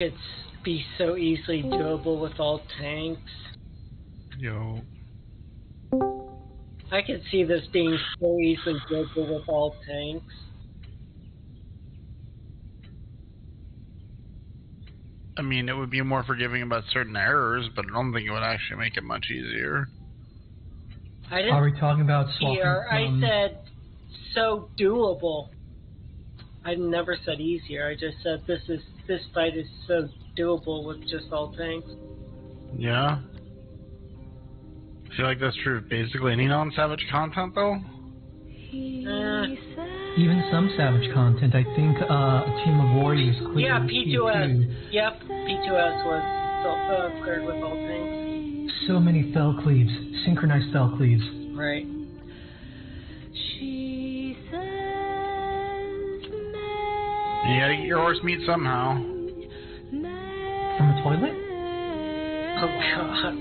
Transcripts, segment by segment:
It's be so easily doable with all tanks. Yo. I could see this being so easily doable with all tanks. I mean, it would be more forgiving about certain errors, but I don't think it would actually make it much easier. Are we talking about swapping I said so doable. I never said easier. I just said this fight is so doable with just all tanks. Yeah. I feel like that's true of basically any non-Savage content, though. Even some Savage content. I think a team of warriors cleared. Yeah, P2S. Yep, P2S was cleared with all tanks. So many fell cleaves, synchronized fell cleaves. Right. You gotta get your horse meat somehow. From a toilet? Oh God.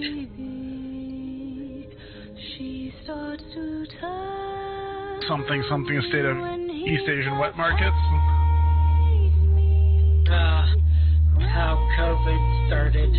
Something state of East Asian wet markets. How COVID started.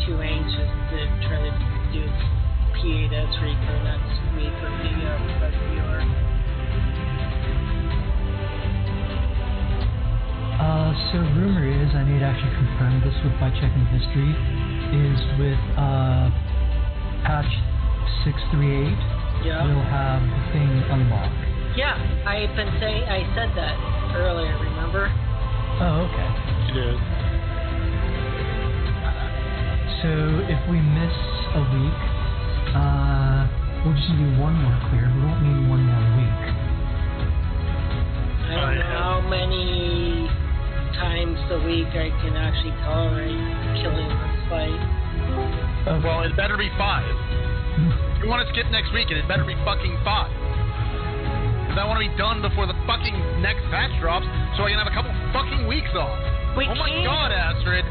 Too anxious to try to do P8S Rico next week with the SBR. So rumor is, I need to actually confirm this by checking history, is with patch 638, yeah, we'll have the thing unlocked. Yeah, I said that earlier, remember? Oh, okay. You did. So if we miss a week, we'll just do one more clear. We won't need one more week. I don't know how many times a week I can actually tolerate killing this fight. Okay. Well, it better be 5. If you want to skip next week, it better be fucking 5. Because I want to be done before the fucking next patch drops, so I can have a couple fucking weeks off. Oh my God, Astrid!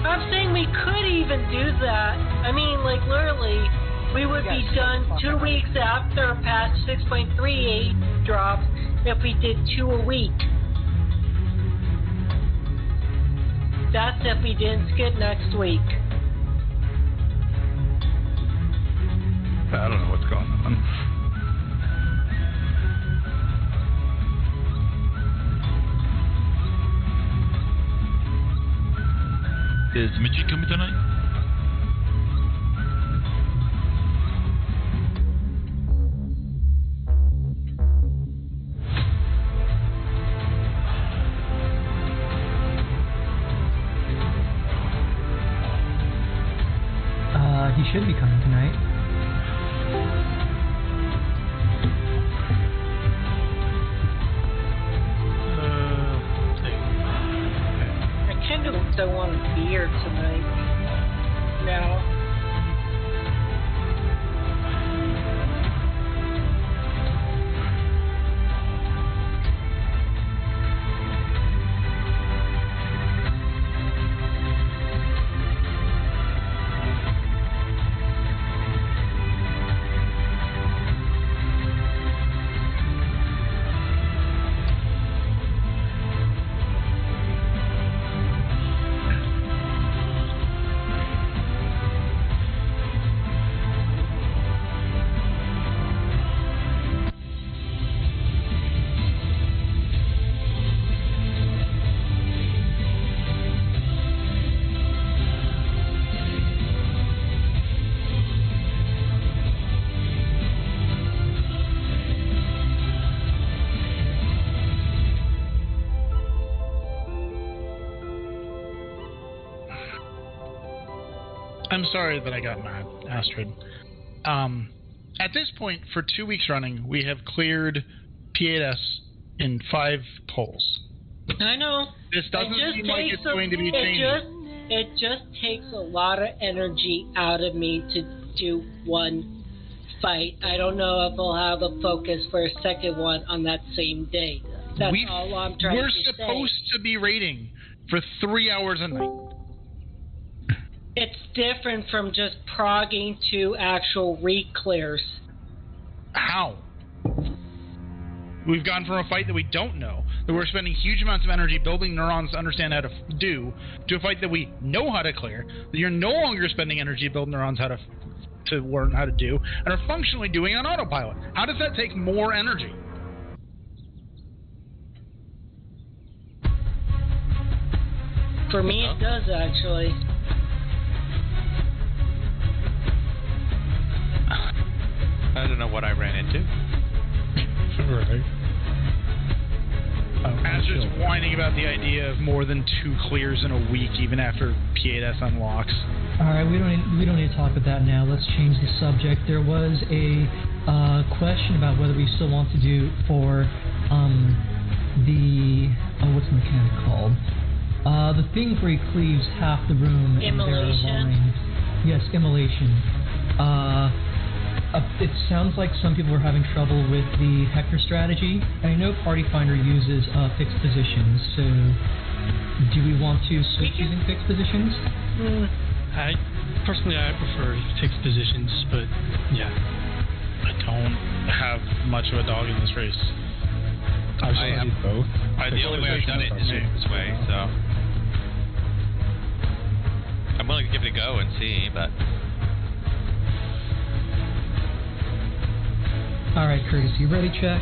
I'm saying we could even do that. I mean, like, literally, we would be done 2 weeks after patch 6.38 drops if we did 2 a week. That's if we didn't skip next week. I don't know what's going on. Is Michi coming tonight? He should be coming tonight. I kind of don't want to be here tonight. Now. I'm sorry that I got mad, Astrid. At this point, for 2 weeks running, we have cleared P8S in 5 polls. I know. This doesn't seem like it's going to be changing. It just takes a lot of energy out of me to do one fight. I don't know if I'll have a focus for a second one on that same day. That's all I'm trying to say. We're supposed to be raiding for 3 hours a night. It's different from just progging to actual re-clears. How? We've gone from a fight that we don't know, that we're spending huge amounts of energy building neurons to understand how to do, to a fight that we know how to clear, that you're no longer spending energy building neurons how to learn how to do, and are functionally doing on autopilot. How does that take more energy? For me, it does, actually. I don't know what I ran into. Right. Astra's whining about the idea of more than 2 clears in a week, even after P8S unlocks. Alright, we don't need to talk about that now. Let's change the subject. There was a question about whether we still want to do for what's the mechanic called? The thing where he cleaves half the room. Immolation? Yes, immolation. It sounds like some people are having trouble with the Hector strategy. I know Party Finder uses fixed positions, so do we want to switch using fixed positions? Personally, I prefer fixed positions, but yeah. I don't have much of a dog in this race. I am both. The only way I've done it is this way, so I'm willing to give it a go and see, but. Alright, Curtis, you ready, check?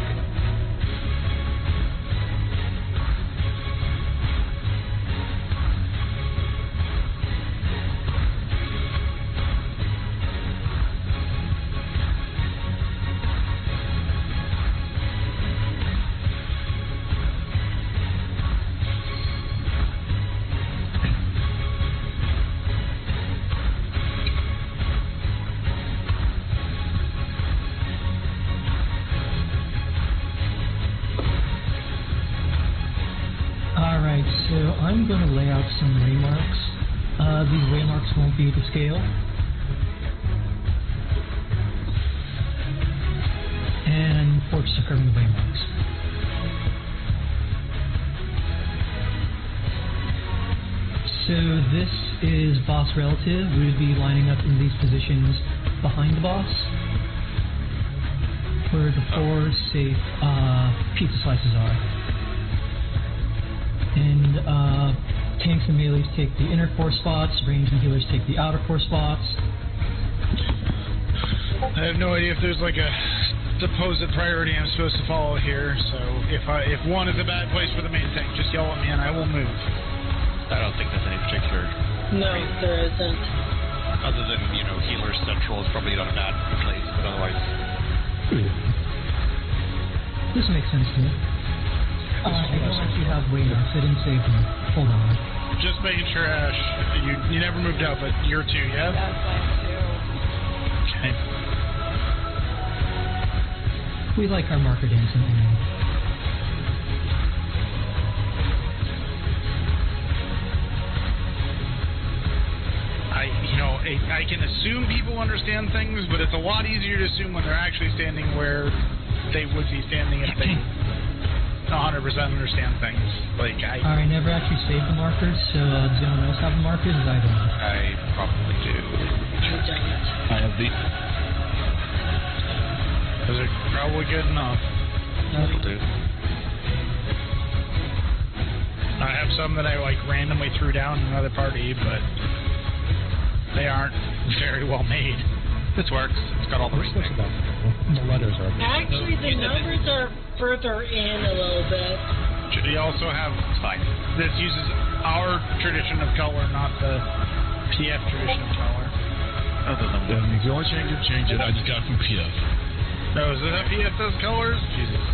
I'm going to lay out some waymarks. These waymarks won't be to scale. And forks are covering the waymarks. So this is boss relative. We would be lining up in these positions behind the boss, where the 4 safe pizza slices are. And tanks and melees take the inner 4 spots, ranged and healers take the outer 4 spots. I have no idea if there's like a supposed priority I'm supposed to follow here, so if one is a bad place for the main tank, just yell at me and I will move. I don't think there's any particular No, there isn't. Other than, healer central is probably not a bad place, but otherwise. This makes sense to me. I don't actually have waymarks. I didn't save them. Hold on. Just making sure, Ash. You never moved out, but you're 2, yeah? That's fine too. Okay. We like our marker dancing thing. I can assume people understand things, but it's a lot easier to assume when they're actually standing where they would be standing if they 100% understand things. I never actually saved the markers, so does anyone else have the markers? I don't. I probably do. I have these. Those are probably good enough. Will do. I have some that I randomly threw down in another party, but they aren't very well made. This works. It's got all the right things. The letters are. Actually, the numbers are further in a little bit. We also have. Fine. This uses our tradition of color, not the PF tradition of color. Other than If you want to change it. I just got it from PF. No, is that PF does colors? Jesus.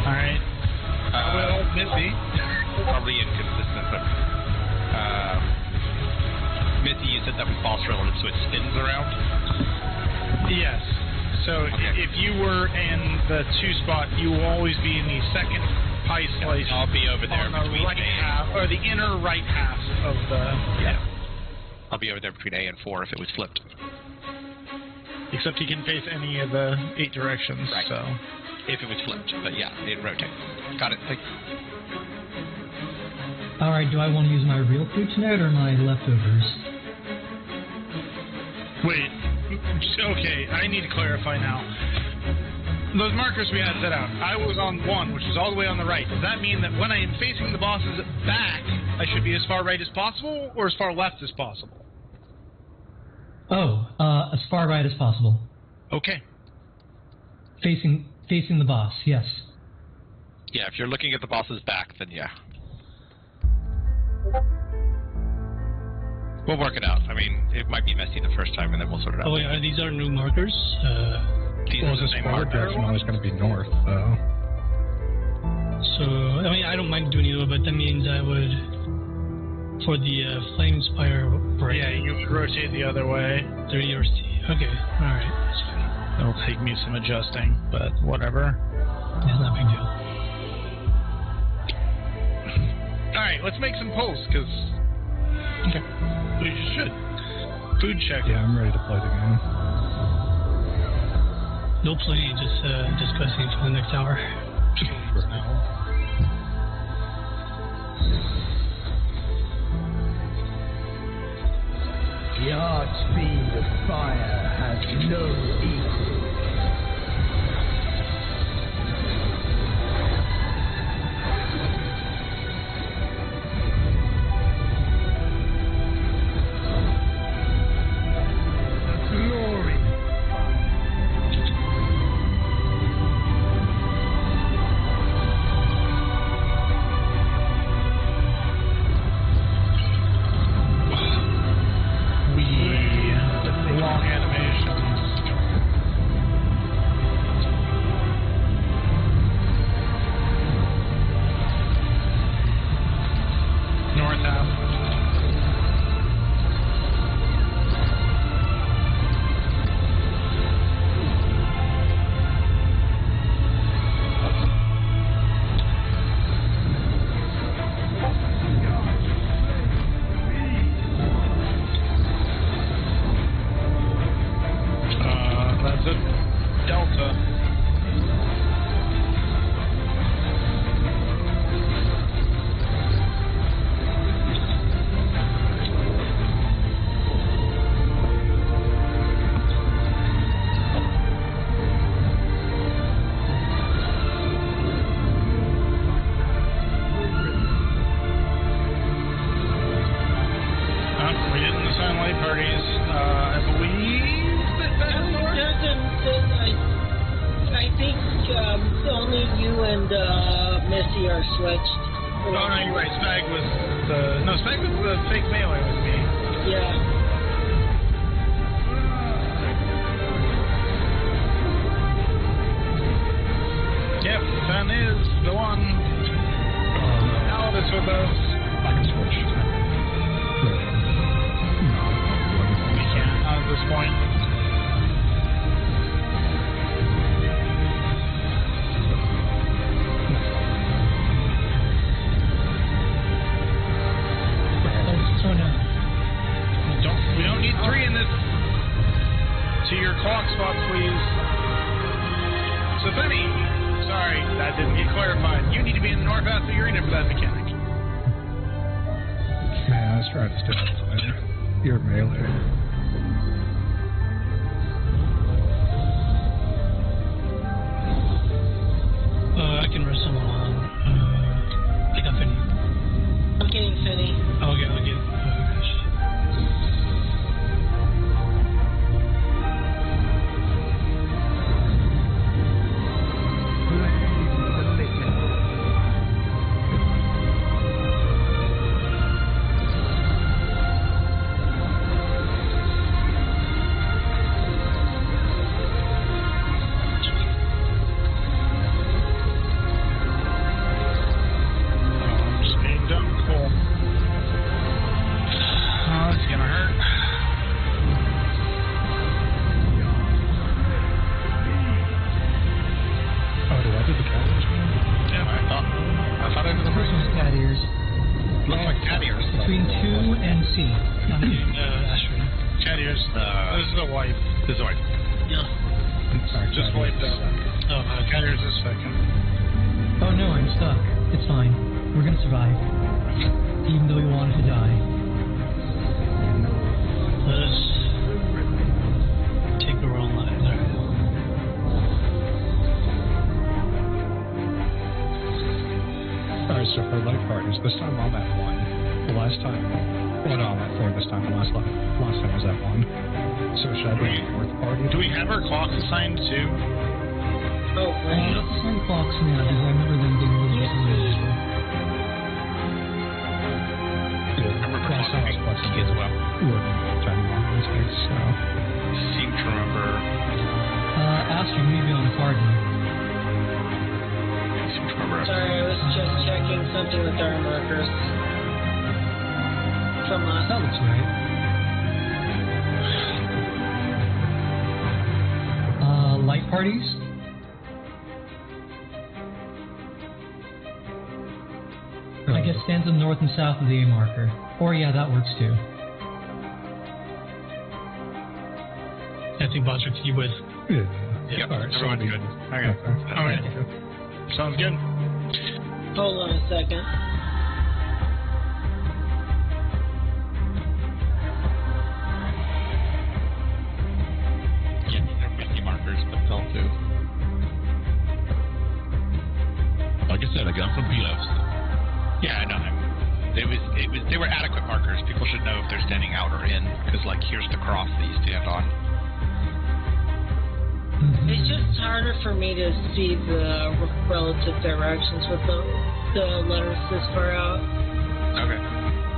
Alright. Well, Missy. Probably inconsistent, but Missy, you said that was boss relative, so it spins around? Yes. So if you were in the 2 spot, you will always be in the second pie slice. I'll be over there on the between right A half, or the inner right half of the. Yeah. I'll be over there between A and 4 if it was flipped. Except you can face any of the 8 directions. Right. So. If it was flipped, but yeah, it'd rotate. Got it. Thanks. Alright, do I want to use my real food tonight or my leftovers? Wait. Okay, I need to clarify now. Those markers we had set out, I was on 1, which is all the way on the right. Does that mean that when I am facing the boss's back, I should be as far right as possible, or as far left as possible? Oh, as far right as possible. Okay. Facing the boss, yes. Yeah, if you're looking at the boss's back, then yeah. We'll work it out. I mean, it might be messy the first time, and then we'll sort it out. Oh, yeah, these are new markers. These are the this same forward marker. direction always going to be north, though. So, I mean, I don't mind doing either, but that means I would, for the Flame Spire, right? Yeah, you would rotate the other way. 30 or C. Okay, alright. That's fine. It'll take me some adjusting, but whatever. It's not a big deal. Alright, let's make some posts, because Okay. we just should. Food check. Yeah, I'm ready to play the game. No playing, just discussing for the next hour. For now. The art speed of fire has no equal. Glory. Long animations. North half. That's a delta. We're getting the sunlight parties. I believe that I think only you and Missy are switched. Oh, no, you're right. Spag was the fake melee with me. Yeah. Yep, Sun is the one. Now that's with us. I can switch. We can't at this point. So now. We don't need 3 in this. To your clock spot, please. So Benny, sorry, that didn't get clarified. You need to be in the north half of the arena for that mechanic. Man, let's try to stay outside. You're melee. I can rest someone on. I got Finny. I'm getting Finny. Oh, okay, I'll get. Oh, gosh. This is a wipe. This is a wipe. Yeah. Sorry, Just sorry. wiped out. Oh, okay. Here's a second. Oh no, I'm stuck. It's fine. We're gonna survive. Even though we wanted to die. Let's take the roll line there. Alright, so for light parties, this time I'm at 1. The last time, well, no, I'm at 4 this time. The last time was at 1. So should I be in the fourth party? Do we have our clocks assigned too? Oh, great. Let's assign clocks now, because I remember them being a little bit unusual. Yeah, I remember last time I was clocking flexible. as well. We were trying to run these things, so. Seem to remember. Astrid, you may be on the card now. Seem to remember. Sorry, I was just checking something with our markers. From last. That looks right. Light parties? I guess stands up north and south of the A marker. Or yeah, that works too. I think bots are to you with. Yeah. Yep, Alright, so everyone's we- good. Okay. Alright. Sounds good. Hold on a second. Yeah, these are 50 markers, but they'll do. Like I said, I got some PLFs. Yeah, I know. They were adequate markers. People should know if they're standing out or in, because like here's the cross that you stand on. It's just harder for me to see the relative directions with the letters this far out. Okay.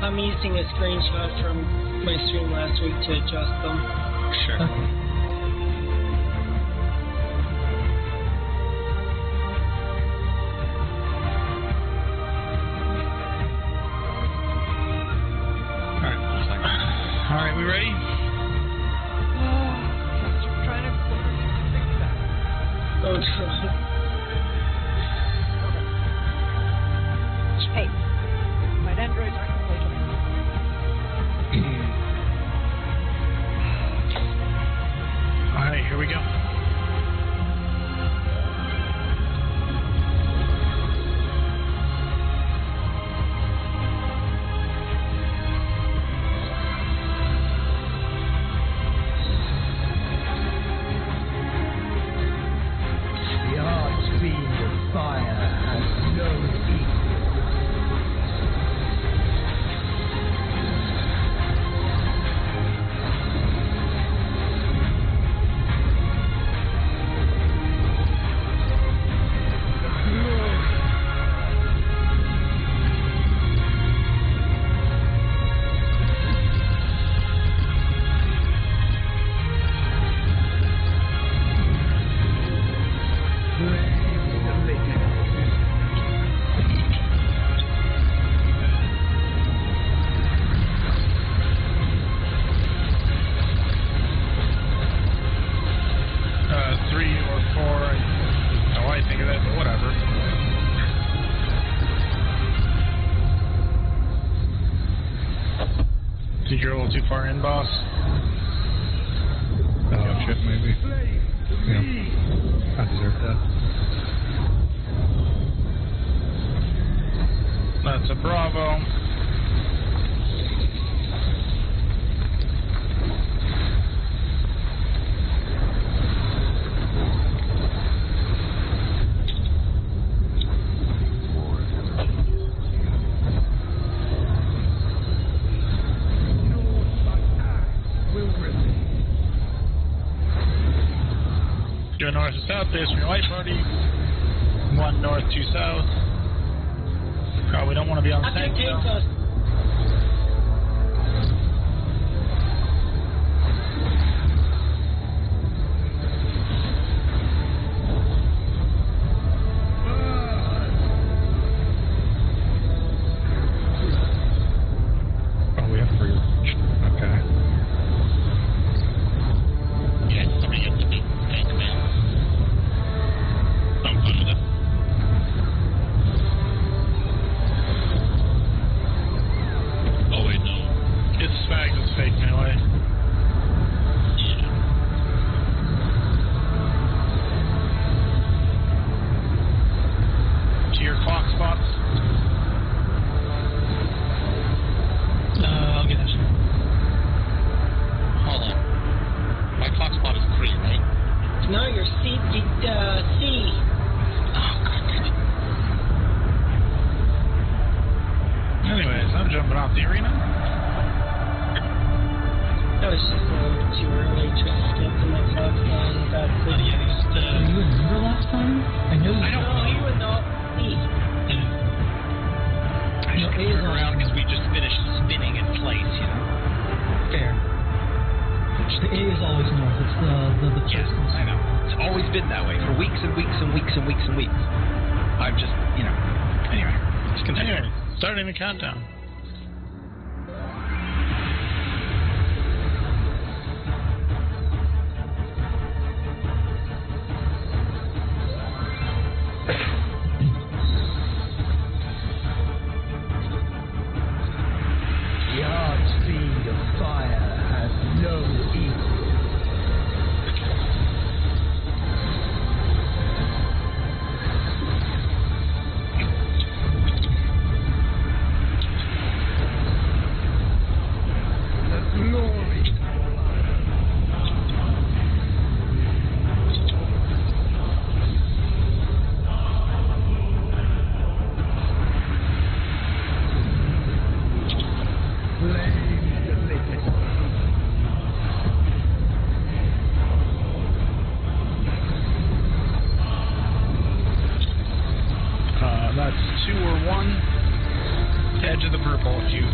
I'm using a screenshot from my stream last week to adjust them. Sure. Okay. Alright, we ready? Oh, God. Hey, my androids aren't complaining. Alright, here we go. The archfiend of fire has no equal. Three or four. How I think of that, but whatever. Did you go a little too far in, boss? Oh, shit, maybe. Yeah. I deserve that. That's a Bravo. Go north to south, there's your light party. 1 north, 2 south. Probably don't want to be on the I can tank take though. those. Oh, we have to reach. Okay. Yeah, somebody gets the big tank man. Don't push it. super too early to get to my talk on about Were you a member last time? I know you. I don't know, you were not me. I just turned around because we just finished spinning in place, you know. Fair. The A is always north. It's the first. Yeah, I know. It's always been that way for weeks and weeks and weeks and weeks and weeks. I've just, you know. Anyway, let's continue. Anyway, starting the countdown. The hard speed of fire has no equal. The glory. Flames lit. That's 2 or 1. Edge of the purple if you.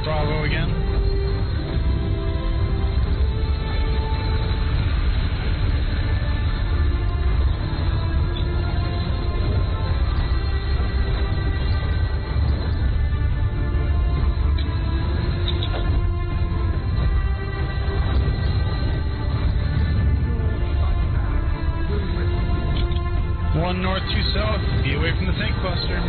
Bravo again. One north, 2 south. Be away from the tank cluster.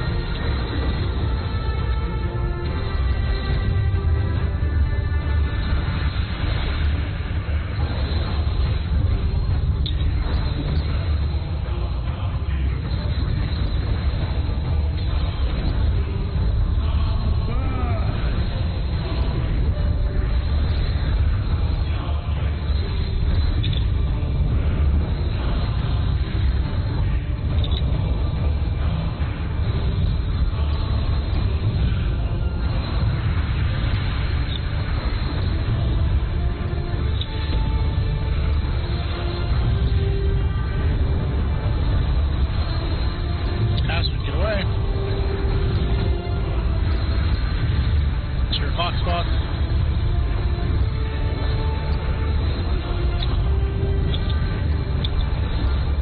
Aspen, get away. It's your hot spot.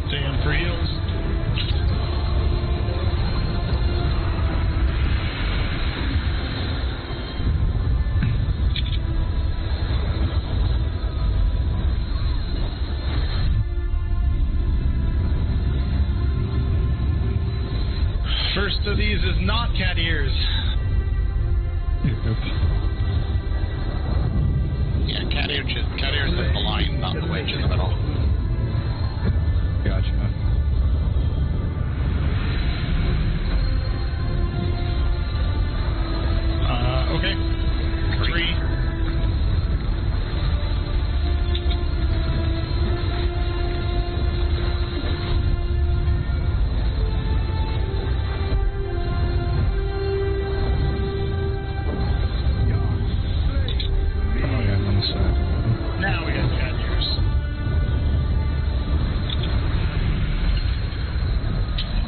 Stay in for heals. First of these is not cat ears. Yeah, cat ears is the line, not the wedge in the middle. Gotcha. Okay. 3. Oh yeah, on the side. Now we got cat ears.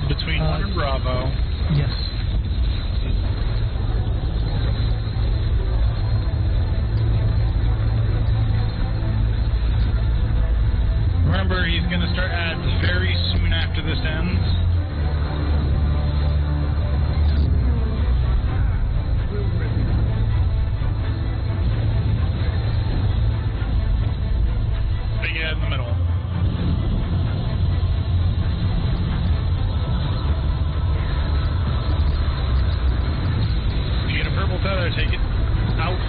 Between 1 and Bravo. Yes. Remember, he's going to start ads very soon after this ends. Big ad in the middle. If you get a purple tether, take it out.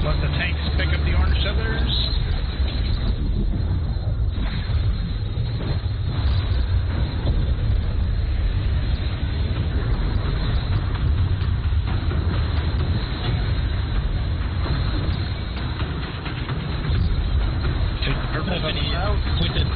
Let the tanks pick up the orange tethers. have any pointed...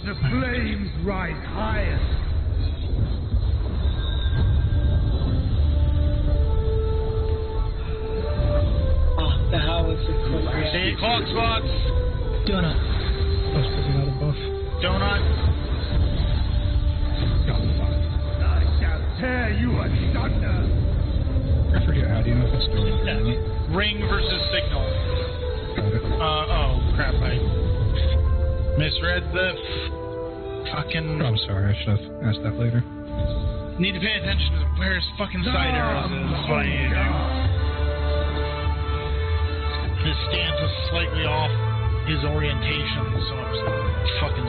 The flames rise higher. Oh, the hell was it? Say clock spots. Donut. That's putting out a buff. Donut. I shall tear you asunder. I forget, how do you know if it's doing it? Ring versus signal. Got it. Oh, crap. I misread the fucking... Oh, I'm sorry, I should have asked that later. Need to pay attention to where his fucking side arrows is. That's what I need to do. His stance is slightly off his orientation, so it's fucking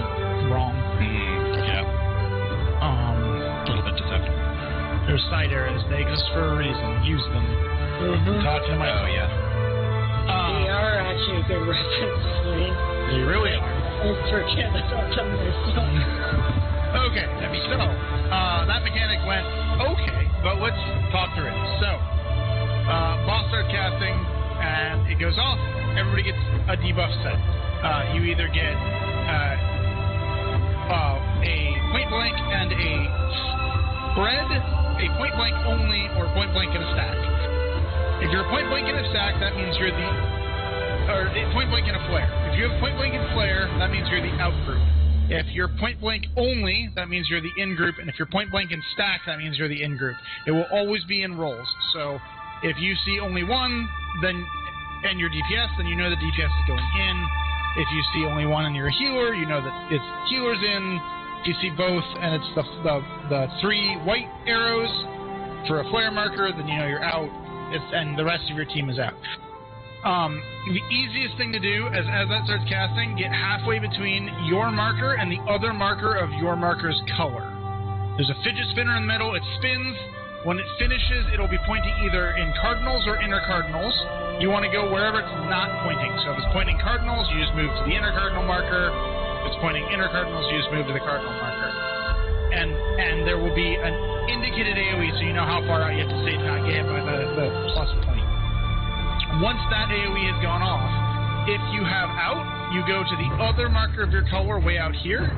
wrong. Yeah. A little bit deceptive. There's side arrows. They exist for a reason. Use them. Talking to myself. Oh, yeah. They are actually a good reference point. They really are. Let's forget about them myself. Okay, so that mechanic went okay, but let's talk through it. So, boss starts casting, and it goes off. Everybody gets a debuff set. You either get a point blank and a spread, a point blank only, or point blank and a stack. If you're a point blank and a stack, that means you're or point blank and a flare. If you have point blank and flare, that means you're the out group. If you're point blank only, that means you're the in group. And if you're point blank and stack, that means you're the in group. It will always be in rolls. So if you see only one, then and you're DPS, then you know that DPS is going in. If you see only one and you're a healer, you know that it's healers in. If you see both and it's the 3 white arrows for a flare marker, then you know you're out. And the rest of your team is out. The easiest thing to do as that starts casting, get halfway between your marker and the other marker of your marker's color. There's a fidget spinner in the middle. It spins. When it finishes, it'll be pointing either in cardinals or inner cardinals. You want to go wherever it's not pointing. So if it's pointing cardinals, you just move to the inner cardinal marker. If it's pointing inner cardinals, you just move to the cardinal marker. And there will be an indicated AoE, so you know how far out you have to stay to not get hit by the plus point. Once that AoE has gone off, if you have out, you go to the other marker of your color way out here,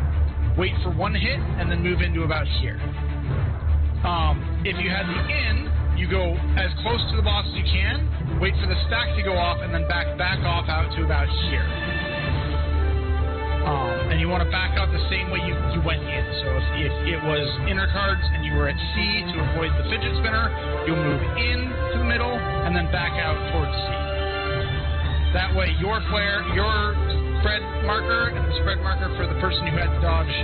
wait for 1 hit, and then move into about here. If you had the in, you go as close to the boss as you can, wait for the stack to go off, and then back off out to about here. And you want to back out the same way you went in. So if it was inner cards and you were at C to avoid the fidget spinner, you'll move in to the middle and then back out towards C. That way your flare, your spread marker, and the spread marker for the person who had to dodge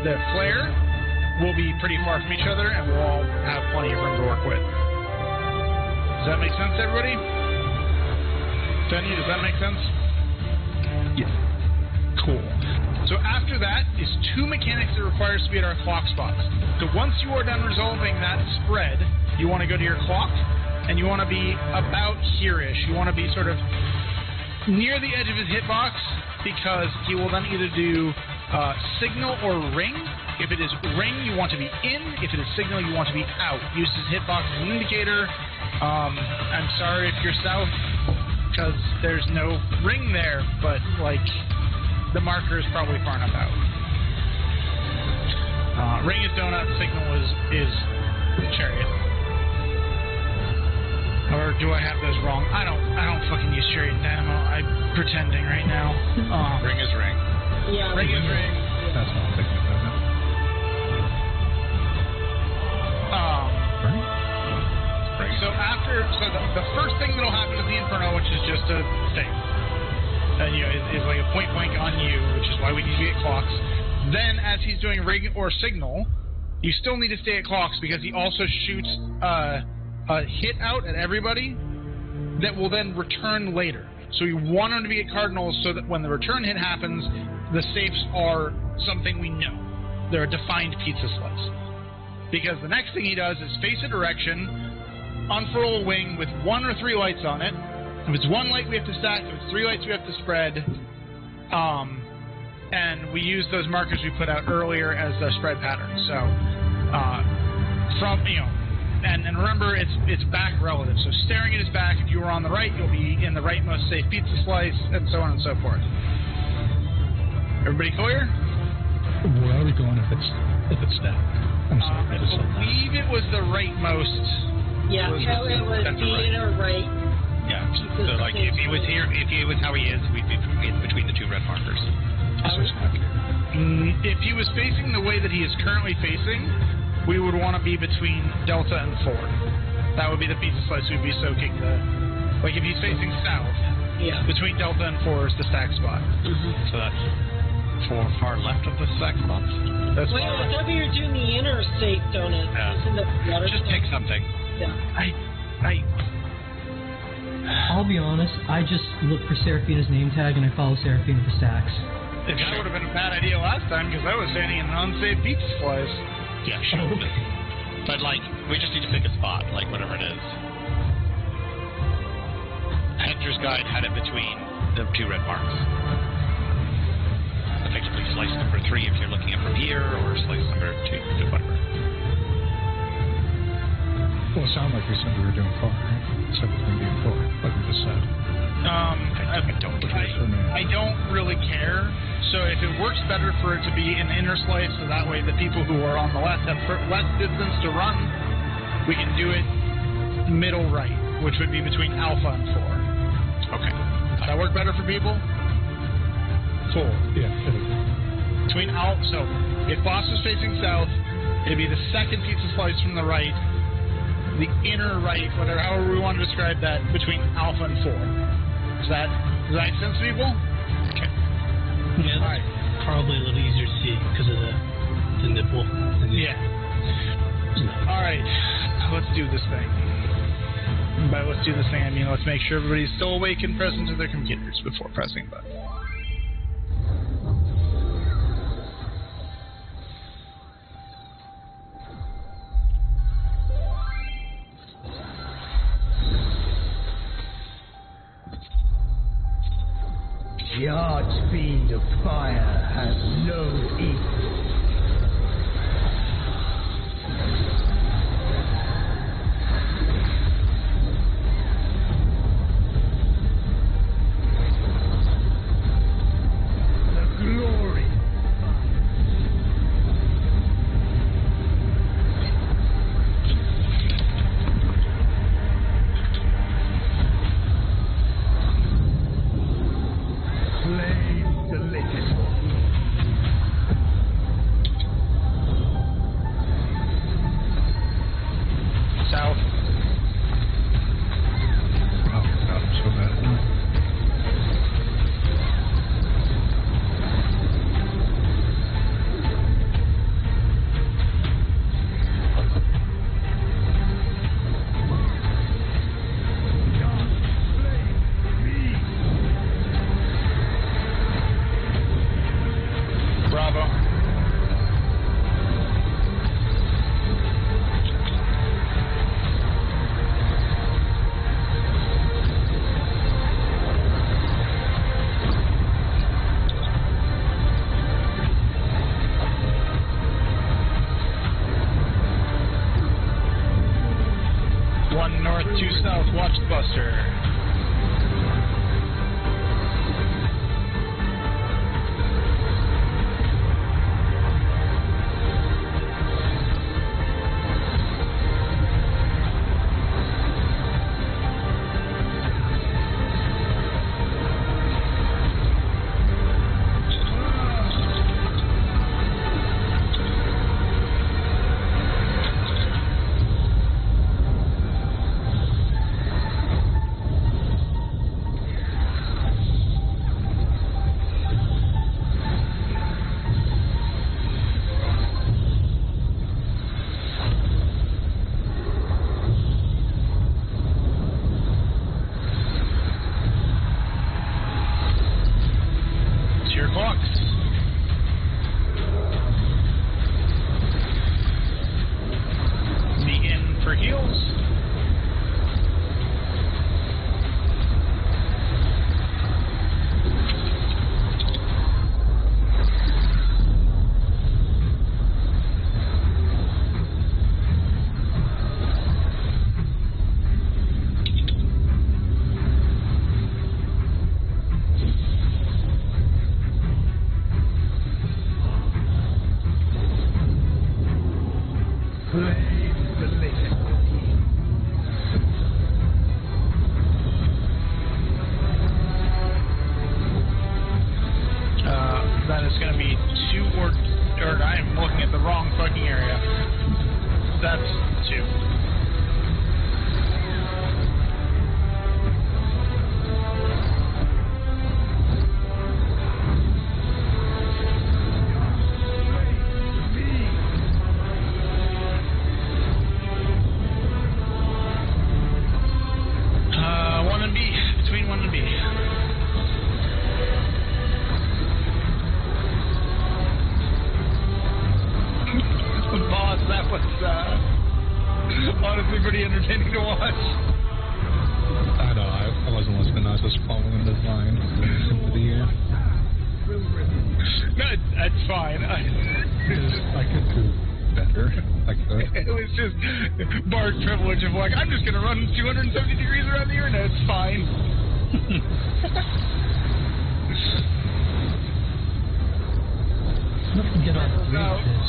the flare will be pretty far from each other, and we'll all have plenty of room to work with. Does that make sense to everybody? Denny, does that make sense? Yes. Cool. So after that is 2 mechanics that requires to be at our clock spots. So once you are done resolving that spread, you want to go to your clock, and you want to be about here-ish. You want to be sort of near the edge of his hitbox, because he will then either do signal or ring. If it is ring, you want to be in. If it is signal, you want to be out. Use his hitbox as an indicator. I'm sorry if you're south, because there's no ring there, but, like, the marker is probably far enough out. Ring is donut, signal is chariot. Or do I have those wrong? I don't fucking use chariot and dynamo. I'm pretending right now. Ring is ring. Yeah. Ring is ring. That's what I'm thinking about now. So the first thing that'll happen is the Inferno, which is just a thing. And, you know, is like a point blank on you, which is why we need to get clocks. Then, as he's doing ring or signal, you still need to stay at clocks because he also shoots a hit out at everybody that will then return later. So you want him to be at cardinals so that when the return hit happens, the safes are something we know. They're a defined pizza slice. Because the next thing he does is face a direction, unfurl a wing with 1 or 3 lights on it. If it's 1 light, we have to stack. If it's 3 lights, we have to spread. And we use those markers we put out earlier as a spread pattern. So, and remember, it's back relative. So staring at his back, if you were on the right, you'll be in the rightmost safe pizza slice, and so on and so forth. Everybody clear? Where are we going if it's stacked? I'm sorry, I believe it was the rightmost. Yeah, it was the inner right. Yeah. So like if he was here, if he was how he is, we'd be between the 2 red markers. If he was facing the way that he is currently facing, we would want to be between Delta and 4. That would be the pizza slice we'd be soaking the. Like if he's facing south, between Delta and 4 is the stack spot. So that's 4 far left of the stack spots. That's wait, I thought you were doing the inner safe donut. Just pick something. Yeah. I'll be honest, I just look for Seraphina's name tag and I follow Seraphina to stacks. That would have been a bad idea last time because I was standing in an unsafe pizza slice. Yeah, sure. But like, we just need to pick a spot, like whatever it is. Hector's guide had it between the 2 red marks. Effectively slice number 3 if you're looking at from here, or slice number 2, whatever. Well, it sounded like we said we were doing 4, right? So we were doing 4, like we just said. I don't really care. So if it works better for it to be an inner slice, so that way the people who are on the left have less distance to run, we can do it middle right, which would be between Alpha and 4. Okay. Does that work better for people? 4. Yeah. Between Alpha, so if boss was facing south, it'd be the second pizza slice from the right, the inner right, whatever, however we want to describe that, between Alpha and 4. Does that make sense to people? Okay. Yeah, that's probably a little easier to see because of the nipple. Yeah. All right, let's do this thing. By let's do this thing, I mean let's make sure everybody's still awake and present to their computers before pressing the button. The archfiend of fire has no equal. The glory of flames delicious. Ghostbuster. That is going to be I am looking at the wrong fucking area. That's 2. Pretty entertaining to watch. I know, I wasn't listening, I was just following the line into the air. No, that's fine. I could do better. It was just Bard's privilege of like, I'm just going to run 270 degrees around the ear, no, it's fine. Nothing get on this.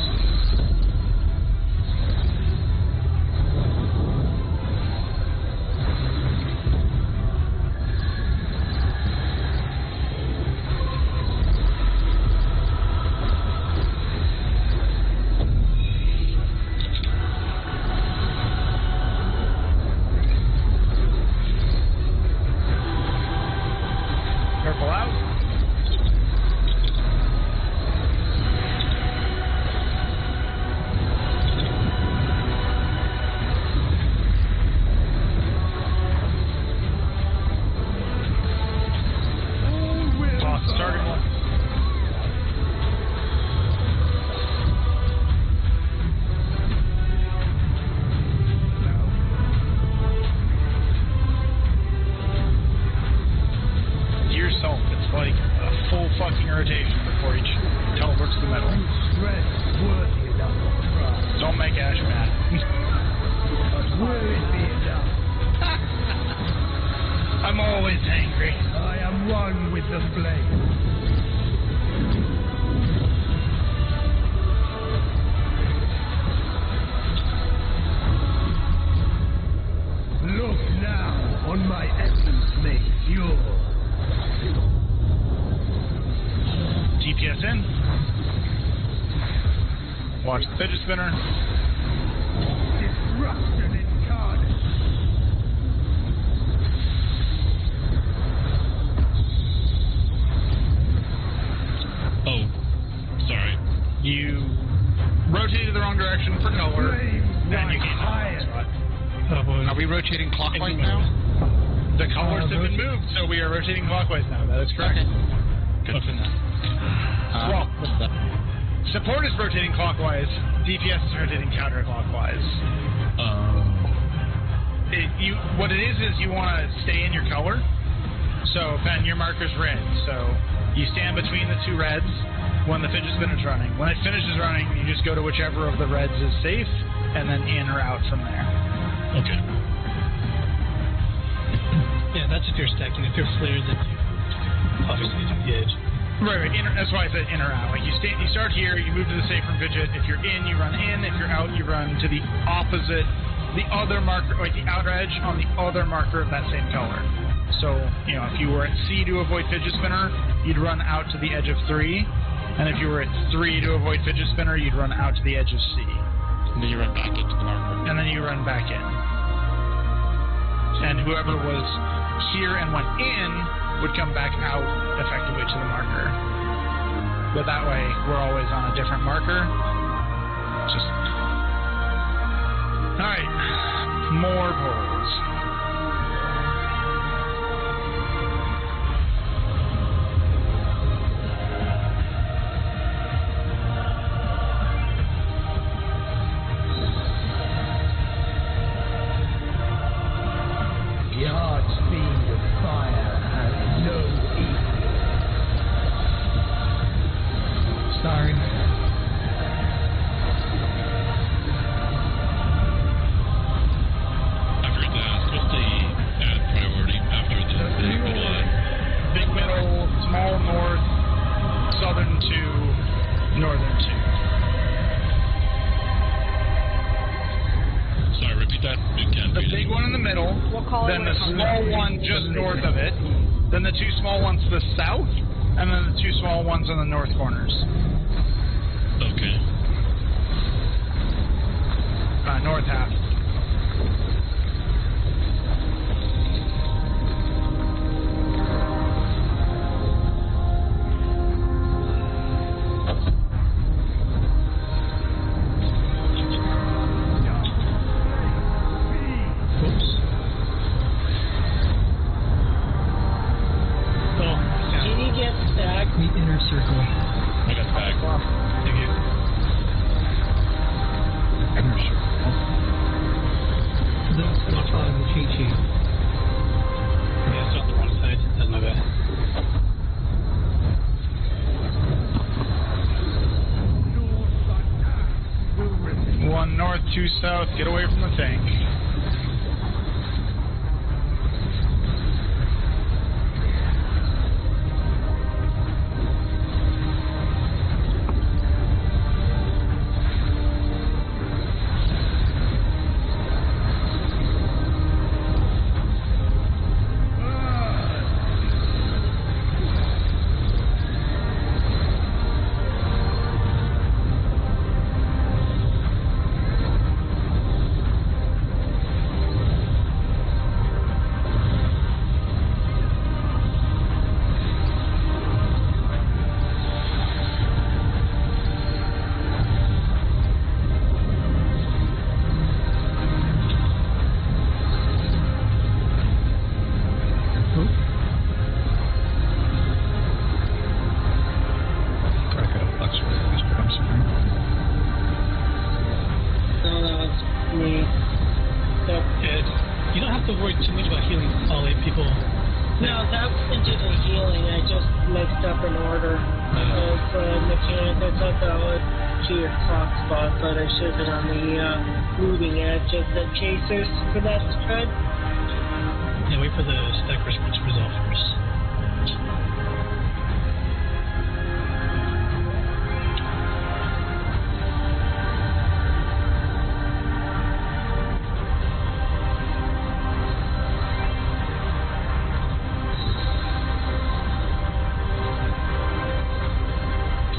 Watch the fidget spinner. Disruption incarnate. Oh, sorry. You rotated the wrong direction for color, then you came to Are we rotating clockwise now? The colors have been moved, so we are rotating clockwise now. That is correct. Okay. Good to know. Well, what's that? Support is rotating clockwise. DPS is rotating counterclockwise. What it is you want to stay in your color. So, Ben, your marker's red. So, you stand between the two reds when the fidget spinner's running. When it finishes running, you just go to whichever of the reds is safe, and then in or out from there. Okay. That's if you're stacking. If you're flared, then you obviously do the edge. Right. That's why I said in or out. Like you start here, you move to the safe room fidget. If you're in, you run in. If you're out, you run to the opposite, the other marker, like the outer edge on the other marker of that same color. So, you know, if you were at C to avoid fidget spinner, you'd run out to the edge of 3. And if you were at 3 to avoid fidget spinner, you'd run out to the edge of C. And then you run back into the marker. And then you run back in. And whoever was here and went in would come back out effectively to the marker. But that way, we're always on a different marker. Just... Alright. More polls. The hard speed of fire has no equal. Sorry. I forgot to ask, what's the added priority after the big middle eye? Big middle, small north, southern 2, northern 2. Sorry, repeat that. The big one in the middle, We'll call then it the small one just north of it, then the 2 small ones to the south, and then the 2 small ones on the north corners. Okay. North half. Can you get back? The inner circle. I got back. Thank you. Inner circle. The cheat sheet. Yeah, it's on the wrong side. That's my bad. One north, 2 south. Get away from the tank. Chasers for that spread? Yeah, wait for the stack response to resolve first.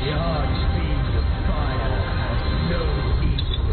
The hard speed of fire has no equal.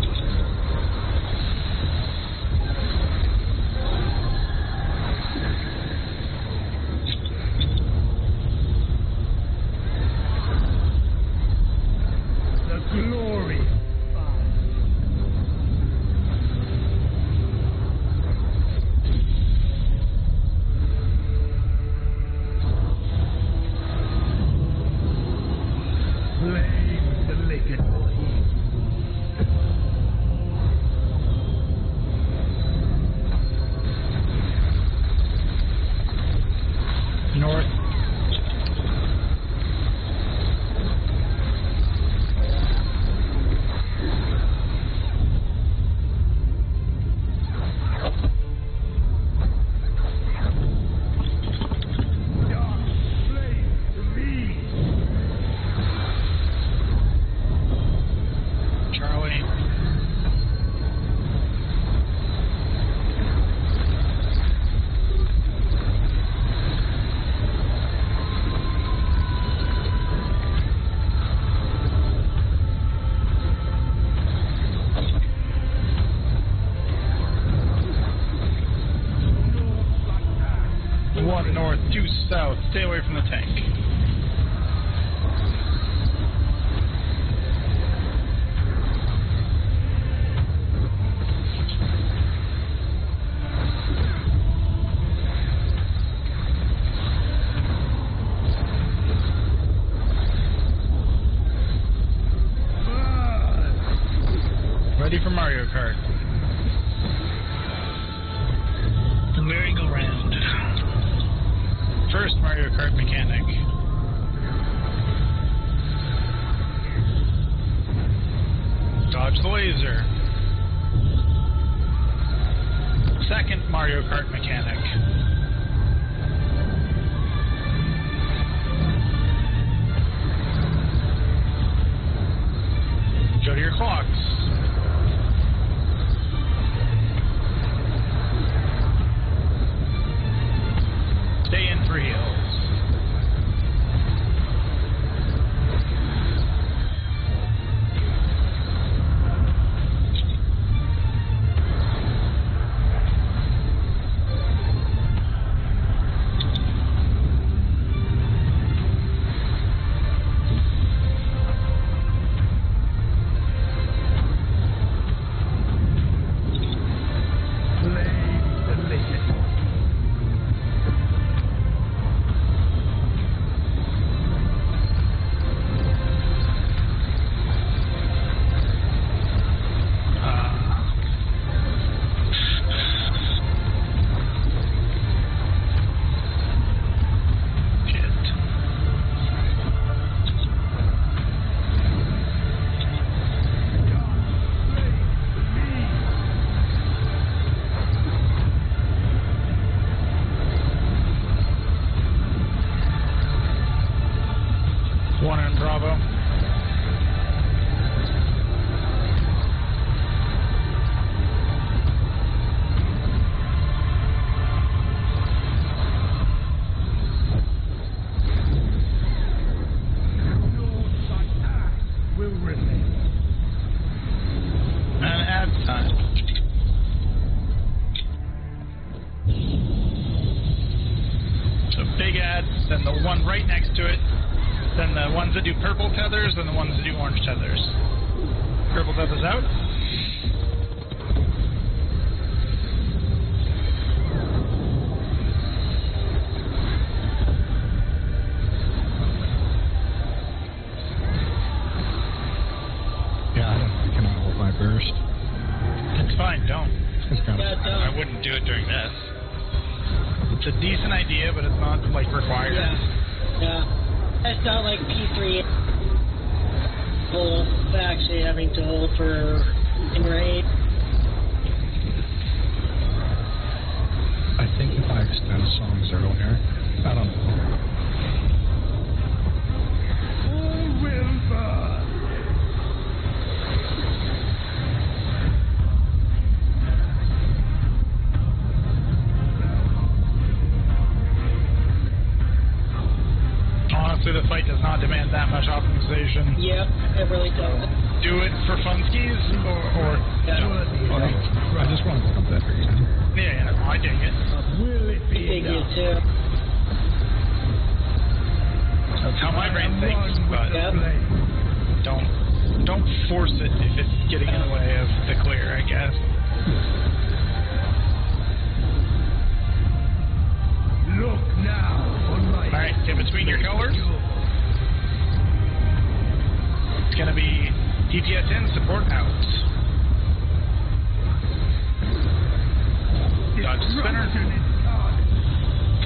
1 north, 2 south. Stay away from the tank. Ready for Mario Kart. The merry-go-round. First Mario Kart mechanic. Dodge the laser. Second Mario Kart mechanic. Go to your clocks. Stay in 3 hills. Then the one right next to it, then the ones that do purple tethers, and the ones that do orange tethers. Purple tethers out. Yeah, I don't know. Can I hold my burst? It's fine, don't. It's kind of. I wouldn't do it during this. It's a decent idea, but it's not, like, required. Yeah. It's not like P3 hold, actually having to hold for in raid. I think if I extend songs earlier, I don't know. All will burn. Honestly, the fight does not demand that much optimization. Yep, it really doesn't. Do it for funskies, or Yeah. I just want to come back again. yeah, I dig it. Will it be Dig you enough? too. That's how my brain thinks, but Yep. don't force it if it's getting in the way of the clear, I guess. Look now on my... Alright, get between your colors. It's going to be DPS in, support out. Dodge spinner.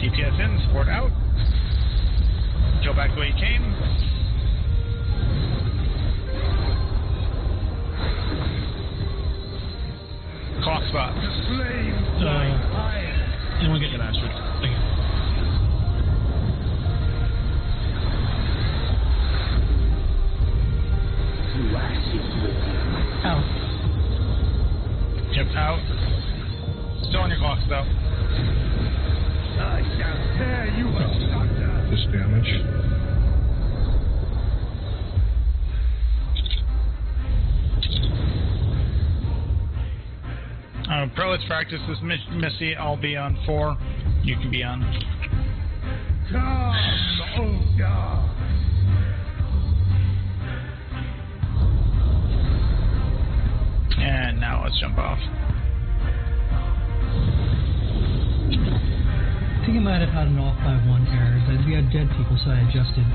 DPS in, support out. Go back the way you came. Clock spot. Anyone get your bastard? Thank you. Out. Yep, out. Still on your clocks, though. I shall tear you asunder. This damage. Pro, let's practice this, Missy. I'll be on 4. You can be on. Come, oh God. And now let's jump off. I think I might have had an off by 1 error, but we had dead people, so I adjusted.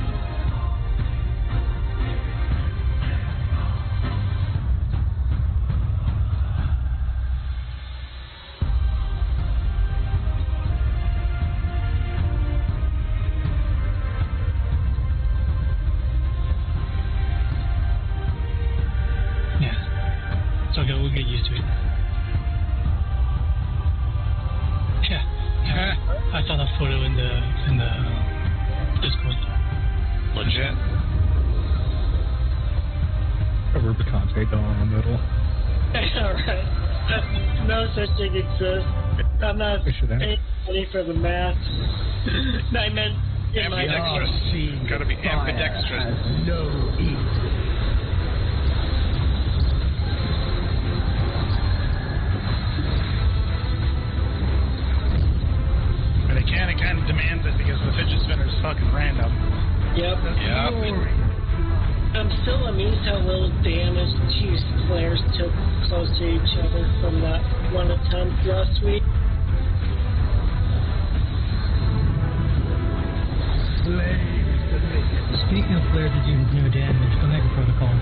Yeah. It's okay, we'll get used to it. Yeah. I saw that photo in the Discord. Legit. A Rubicon take on the middle. Alright. No such thing exists. I'm not paying money for the math. I meant in my ambidextrous. Gotta be ambidextrous. No eat. But it kind of demands it because the fidget spinner is fucking random. Yep. I'm still amazed how little damage 2 players took close to each other from that one attempt last week. Speaking of players that do no damage, Omega Protocol.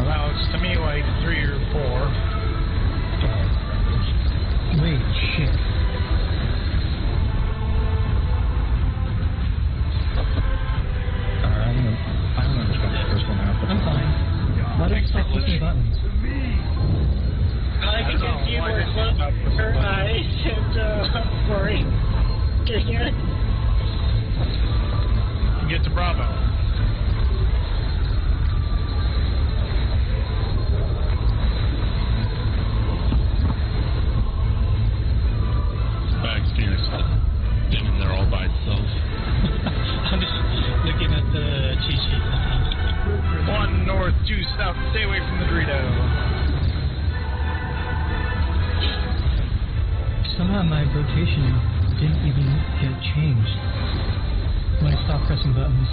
Well, it's to me like 3 or 4. Wait, shit. Alright, I don't understand the first one happened. I'm fine. Why don't you stop pushing buttons? I think if you were close her eyes and worried. Get to Bravo. Backstairs. Been in there all by itself. I'm just looking at the cheat sheet. 1 north, 2 south. Stay away from the Dorito. Somehow my rotation didn't even get changed when I stopped pressing buttons.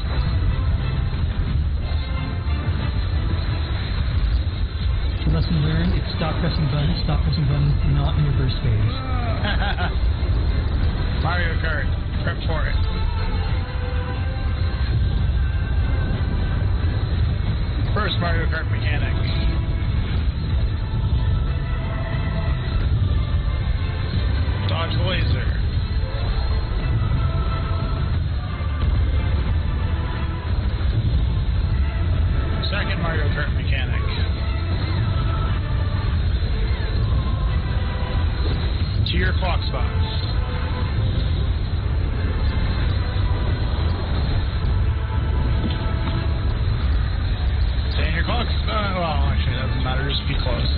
Lesson learned, it's stop pressing buttons, not in reverse phase. Mario Kart. Prep for it. First Mario Kart mechanic. Dodge the laser. Second Mario Kart mechanic. To your clock spots. Stay in your clock spot. Well, actually, it doesn't matter. Just be close.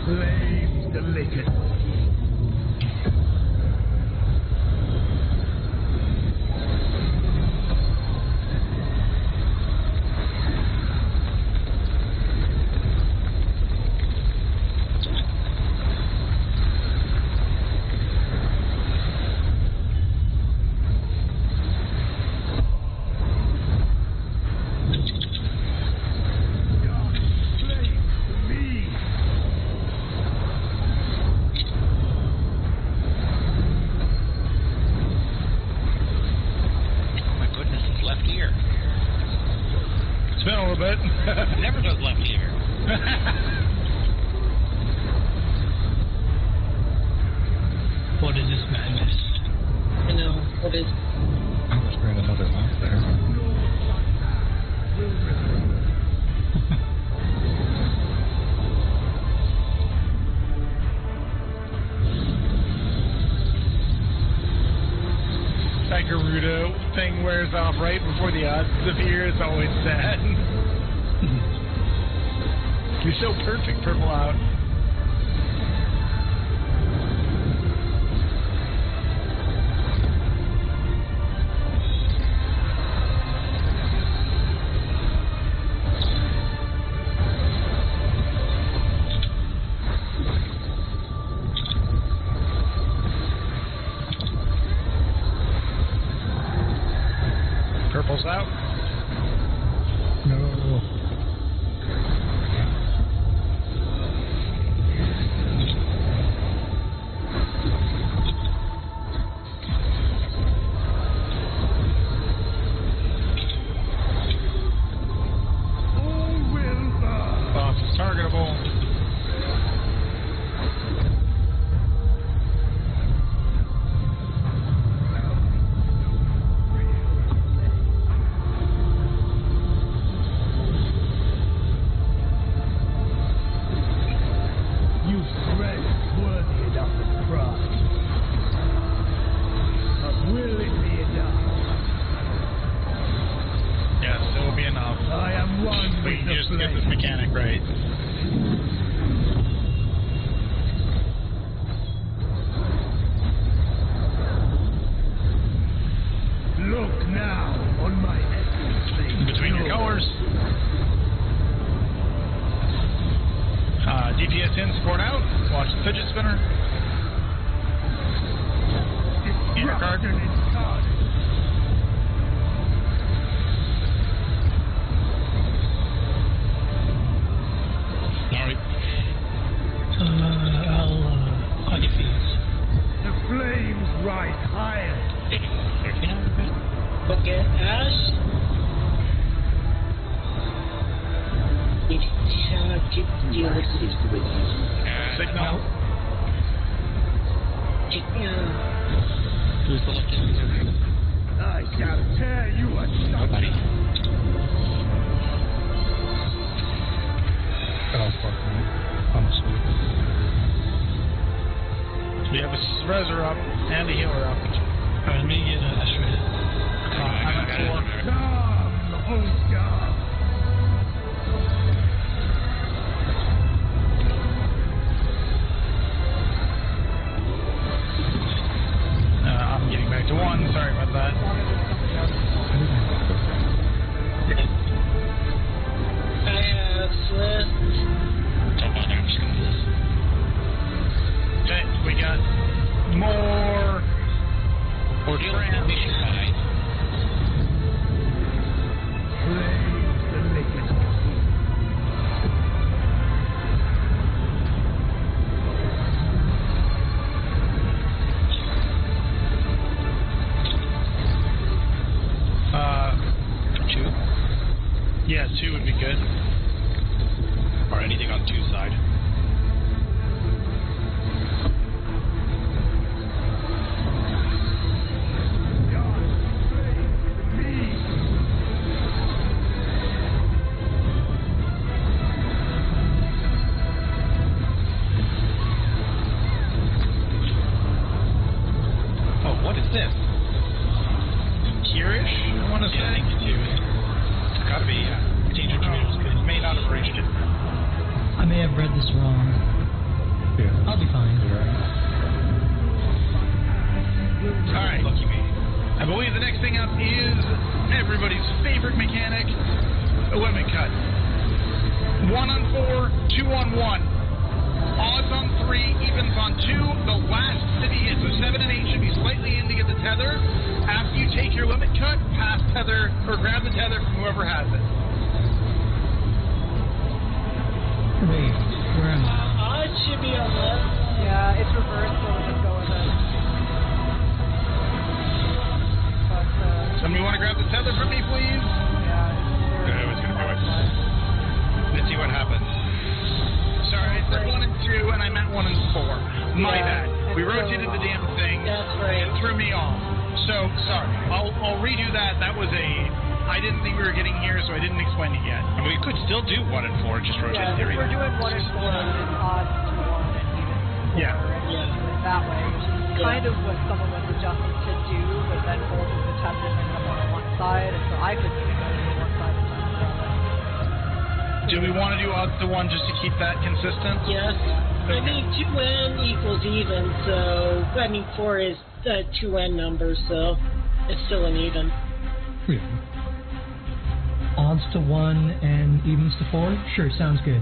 Flames delicate. My goodness, it's left ear. It's been a little bit. It never does left ear. What is this madness? I know, what is... I just ran another lap there. the thing wears off right before the odds disappear, it's always sad. You're so perfect, purple out. Purple's out. No. Boss is targetable. DPS in, support out. Watch the fidget spinner. Get your card. Alright. I'll get these. The flames rise higher. Okay, Ash. Signal. Who's the lucky loser? I shall tear you asunder. Nobody. Oh, fuck me. I'm asleep. We have a Reser up and a healer up. Alright, let me get Ash ready. I'm at 4. Come, oh God. I'm getting back to 1. Sorry about that. I have Swift. Don't bother, I'm just gonna do this. Okay, we got more. Ordeal completion 5. Praise the Liquid. Yeah, 2 would be good. Or anything on 2 side. Oh, what is this? Curish, I want to say. Yeah, I think it is. It's gotta be, yeah. Danger Tornado's good. May not have reached it. I may have read this wrong. Yeah. I'll be fine. Alright. Lucky me. I believe the next thing up is everybody's favorite mechanic, a limit cut. 1 on 4, 2 on 1. Odds on 3, evens on 2. The last city hit, so 7 and 8 should be slightly in to get the tether. After you take your limit cut, pass tether, or grab the tether from whoever has it. Wait, where am I? Odd should be on left. Yeah, it's reversed, so we'll just go with it. But, Somebody want to grab the tether from me, please? yeah, I was gonna do it. Let's see what happens. Sorry, I said 1 and 2, and I meant 1 and 4. My Yeah, bad. We and rotated the damn thing. That's right. It threw me off. So, sorry. I'll redo that. That was I didn't think we were getting here, so I didn't explain it yet. I mean, we could still do 1 and 4, just rotate yeah, the if we're doing 1 and 4, it's odds to 1 and even 4. Yeah. And just do it that way, which is kind of what some of us are adjustments to do, but then both of the tethers ended up on one side, and so I couldn't even go to one side of the Do we want to do odds to 1 just to keep that consistent? Yes. I mean, 2n equals even, so, I mean, 4 is a 2n number, so it's still an even. Yeah. Odds to 1 and evens to 4? Sure, sounds good.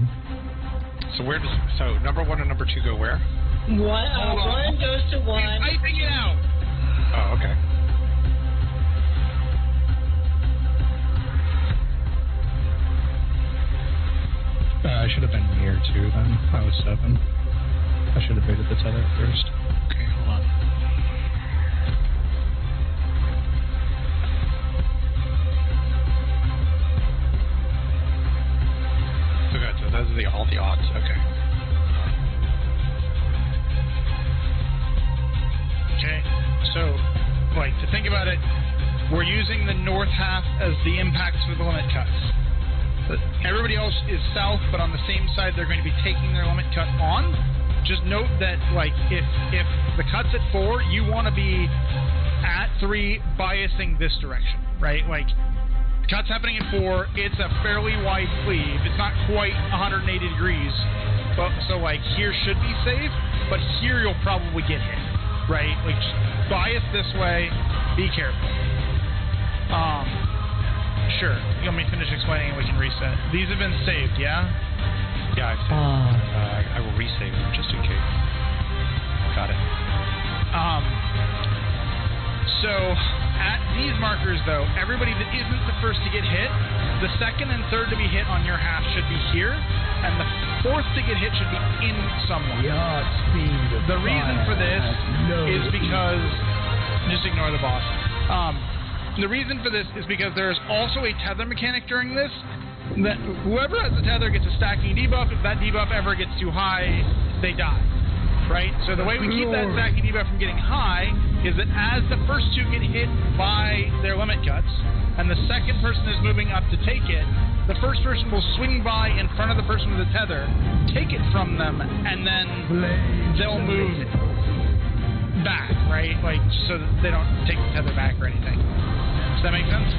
So number 1 and number 2 go where? 1 goes to 1. He's typing it out! Oh, okay. I should have been near 2 then. I was 7. I should have baited the tether first. Okay, hold on. Okay, so those are all the odds. Okay. Okay, so, like, to think about it, we're using the north half as the impacts for the limit cuts. Everybody else is south, but on the same side, they're going to be taking their limit cut on. Just note that, like, if the cut's at 4, you want to be at 3 biasing this direction, right? Like, the cut's happening at 4, it's a fairly wide sleeve. It's not quite 180 degrees, but so, like, here should be safe, but here you'll probably get hit, right? Like, just bias this way, be careful. Sure. You want me to finish explaining and we can reset. These have been saved, yeah? Yeah, I've saved. I will resave them just in case. Got it. So, at these markers, though, everybody that isn't the first to get hit, the second and third to be hit on your half should be here, and the fourth to get hit should be in somewhere. The reason for this is because... Just ignore the boss. The reason for this is because there is also a tether mechanic during this, that whoever has the tether gets a stacking debuff. If that debuff ever gets too high, they die. Right? So the way we keep that stacking debuff from getting high is that as the first 2 get hit by their limit cuts, and the second person is moving up to take it, the first person will swing by in front of the person with the tether, take it from them, and then they'll move back, right? Like, so that they don't take the tether back or anything. Does that make sense?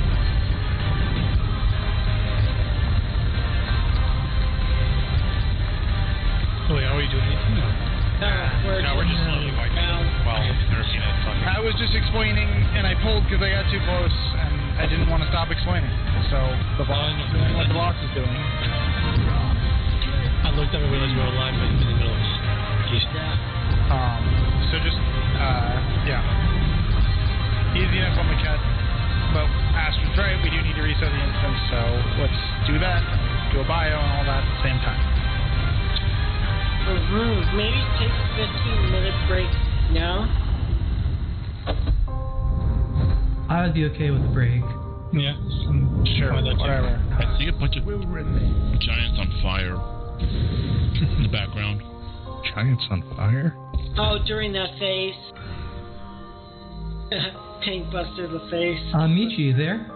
Wait, are we doing anything? We're just slowly wiping out. Well, never seen it fucking. I was just explaining, and I pulled because I got too close, and I didn't want to stop explaining. So the boss is doing what the boss is doing. I looked up and realized we were live in the middle of this. So just, yeah. Easy enough on the cut. But Astrid's right, we do need to reset the instance, so let's do that, do a bio and all that at the same time. Maybe take a 15-minute break now. I would be okay with the break. Yeah. Sure, whatever. I see a bunch of giants on fire in the background. Giants on fire? Oh, during that phase. Tank busted the face. Michi, you there?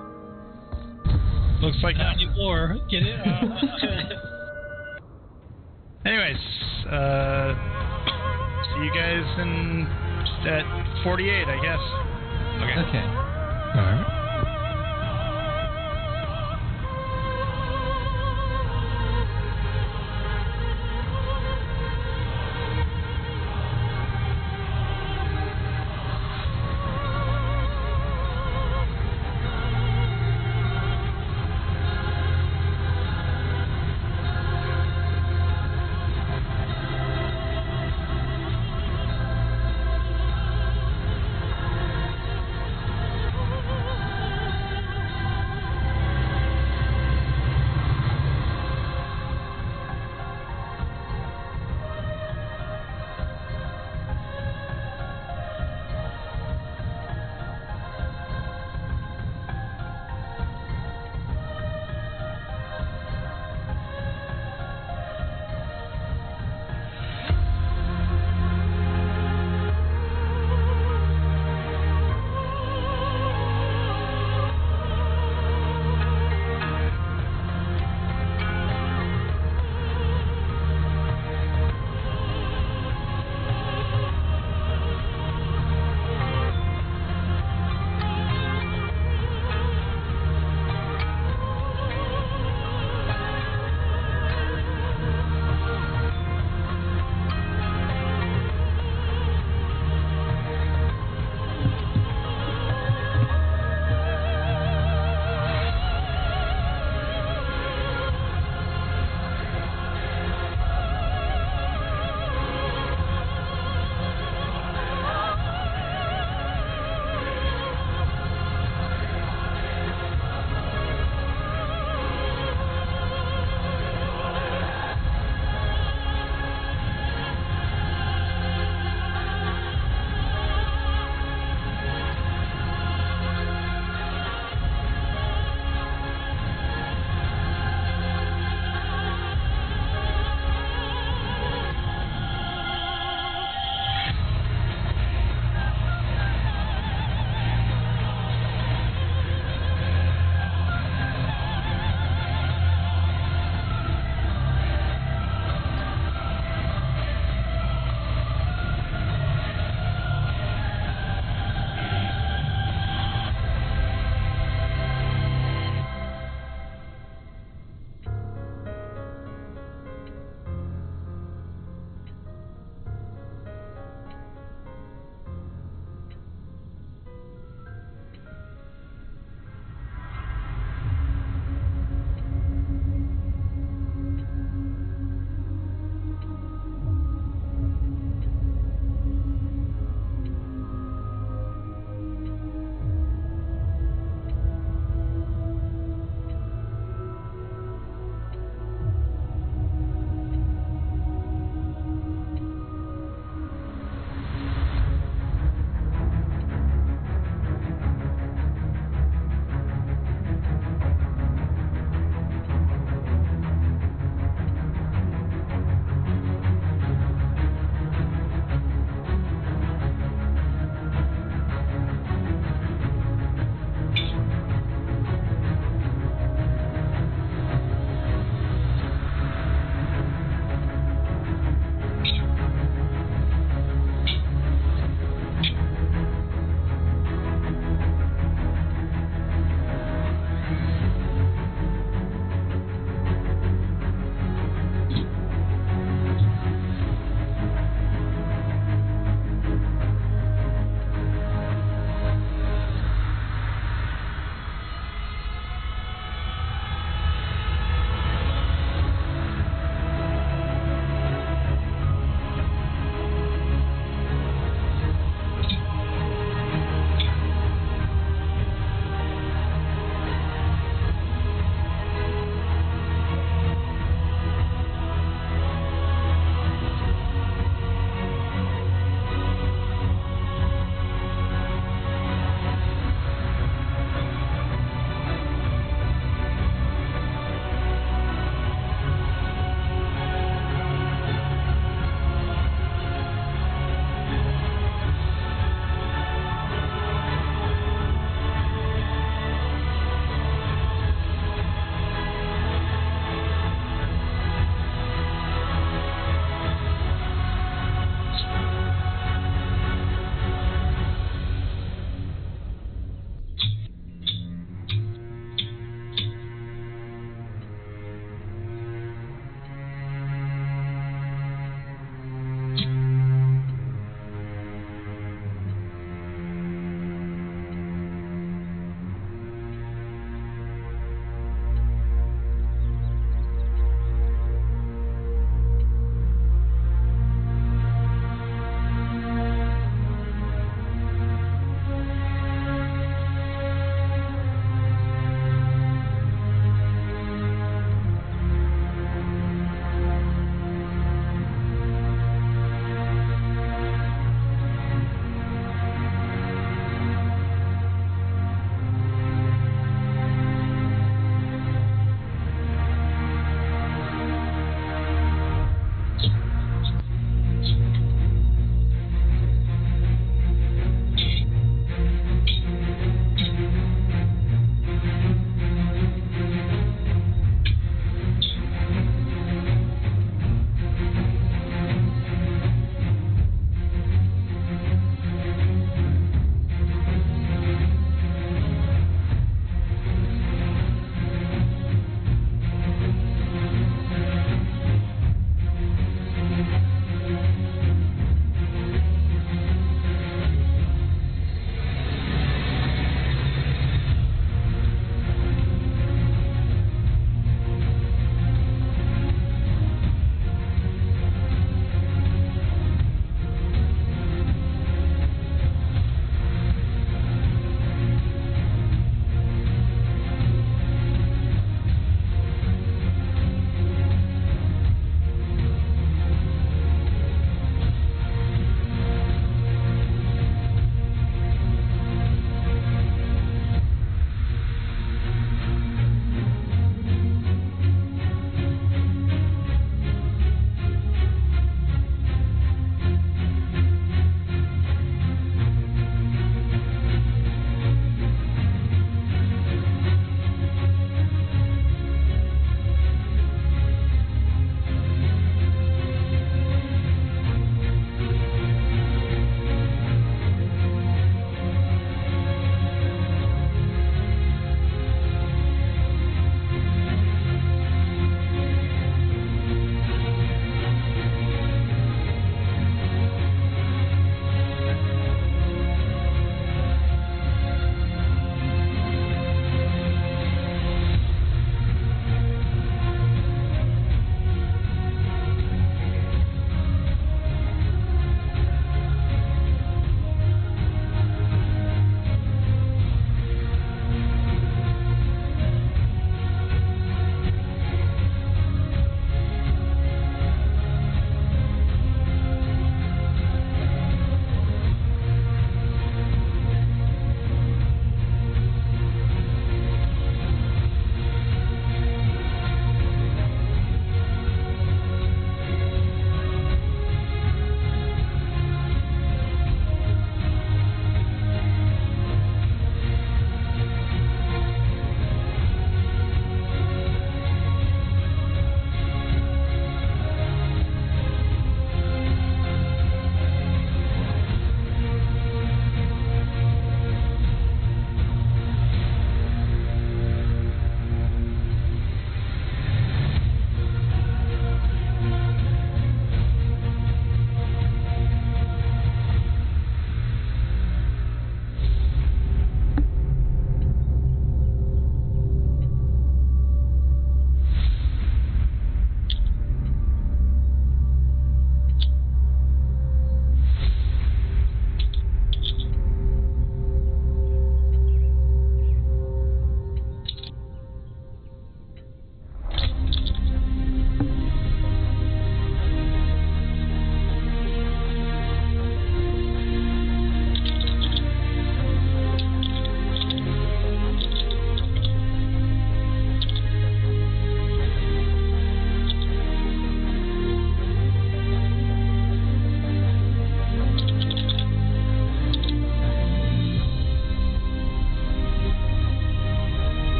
Looks like 94. Get it? Anyways, see you guys at 48, I guess. Okay. Alright.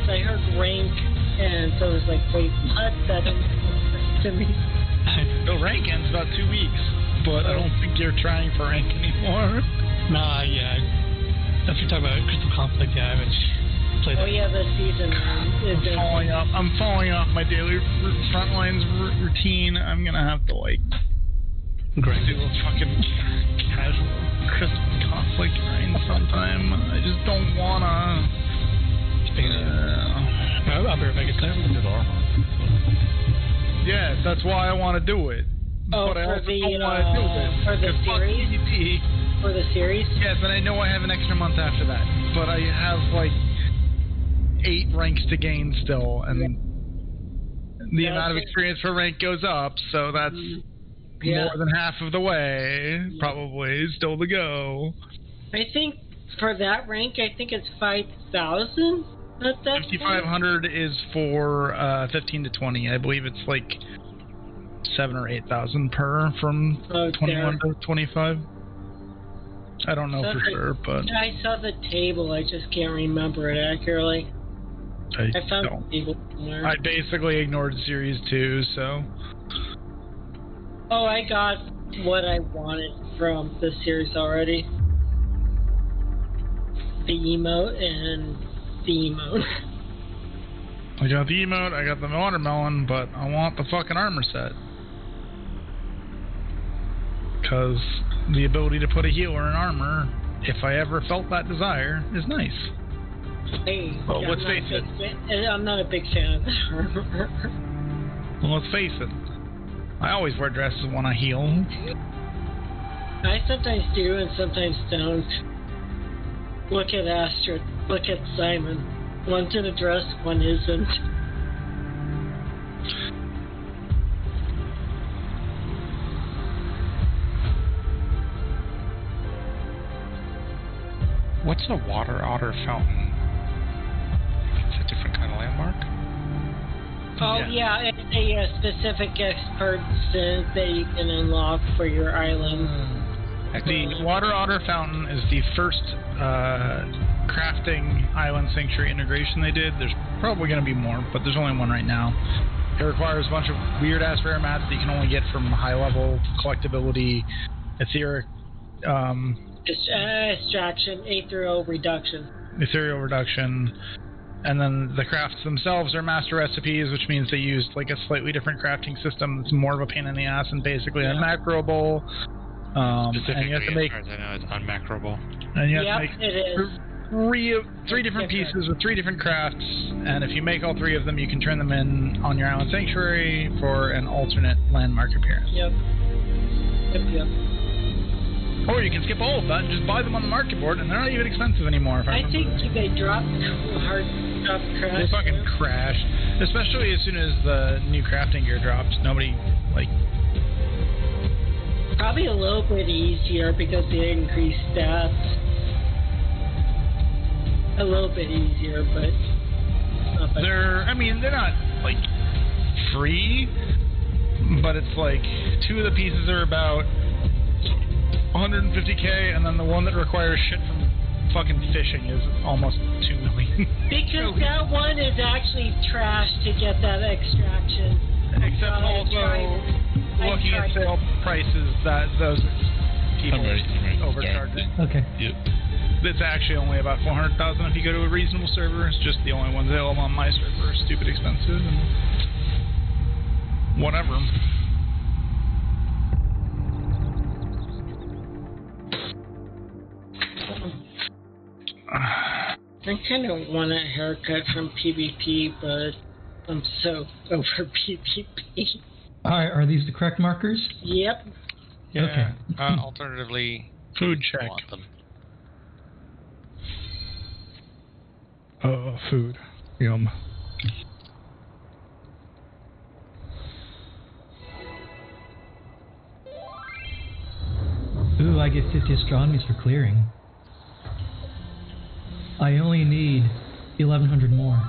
once. I heard rank, and so I was like, wait, what? That didn't make sense to me. The rank ends about 2 weeks, but I don't think you're trying for rank anymore. Nah, yeah. If you're talking about Crystal Conflict, yeah, I haven't played that. Oh yeah, the season I'm falling off my daily frontlines routine. I'm gonna have to like do a fucking casual Crystal Conflict grind sometime. I just don't wanna. I'll be right back. It's time to do armor. Yeah, that's why I want to do it. Oh, but I for also the don't want to do it. for the series. PvP. For the series. Yes, and I know I have an extra month after that, but I have like 8 ranks to gain still, and the amount of experience per rank goes up, so that's more than half of the way, probably, still to go. I think for that rank, I think it's 5,000. 5,500 is for 15 to 20. I believe it's like 7 or 8,000 per from 21 to 25. I don't know for sure, but I saw the table. I just can't remember it accurately. I found the table somewhere. I basically ignored Series 2, so. Oh, I got what I wanted from the series already. The emote and the emote. I got the emote, I got the watermelon, but I want the fucking armor set. Because the ability to put a healer in armor, if I ever felt that desire, is nice. Hey, well, let's face it. I'm not a big fan of that armor. Well, let's face it. I always wear dresses when I heal. I sometimes do and sometimes don't. Look at Astrid. Look at Simon. One's in a dress, one isn't. What's a water otter fountain? It's a different kind of landmark? Oh, yeah, it's a specific expert that you can unlock for your island. The water otter fountain is the first crafting island sanctuary integration they did. There's probably going to be more, but there's only one right now. It requires a bunch of weird-ass rare mats that you can only get from high-level collectability, etheric... extraction, ethereal reduction. Ethereal reduction. And then the crafts themselves are master recipes, which means they use like a slightly different crafting system that's more of a pain in the ass and basically unmacroable. Specifically, and you have to make, as far as I know, it's unmacroable. And you have to make it is. three different pieces with 3 different crafts, and if you make all 3 of them, you can turn them in on your island sanctuary for an alternate landmark appearance. Yep. Or you can skip all of that and just buy them on the market board, and they're not even expensive anymore. I think they dropped hard stuff crash. They fucking crashed, especially as soon as the new crafting gear dropped. Nobody, like... Probably a little bit easier because they increased stats. A little bit easier, but... They're not, like, free, but it's like 2 of the pieces are about 150k, and then the one that requires shit from fucking fishing is almost 2 million. Because that one is actually trash to get that extraction. Except also looking at sale prices, that those people overcharging. Okay. Yep. It's actually only about 400,000 if you go to a reasonable server. It's just the only ones available on my server are stupid expensive and whatever. I kind of want a haircut from PvP, but I'm so over PvP. Alright, are these the correct markers? Yep. Yeah. Okay. Alternatively, food check. Want them. Food. Yum. Ooh, I get 50 astronomies for clearing. I only need 1,100 more.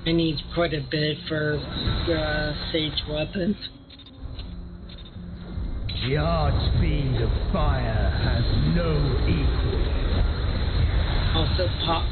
I need quite a bit for Sage weapons. The art speed of fire has no equal. Also pop.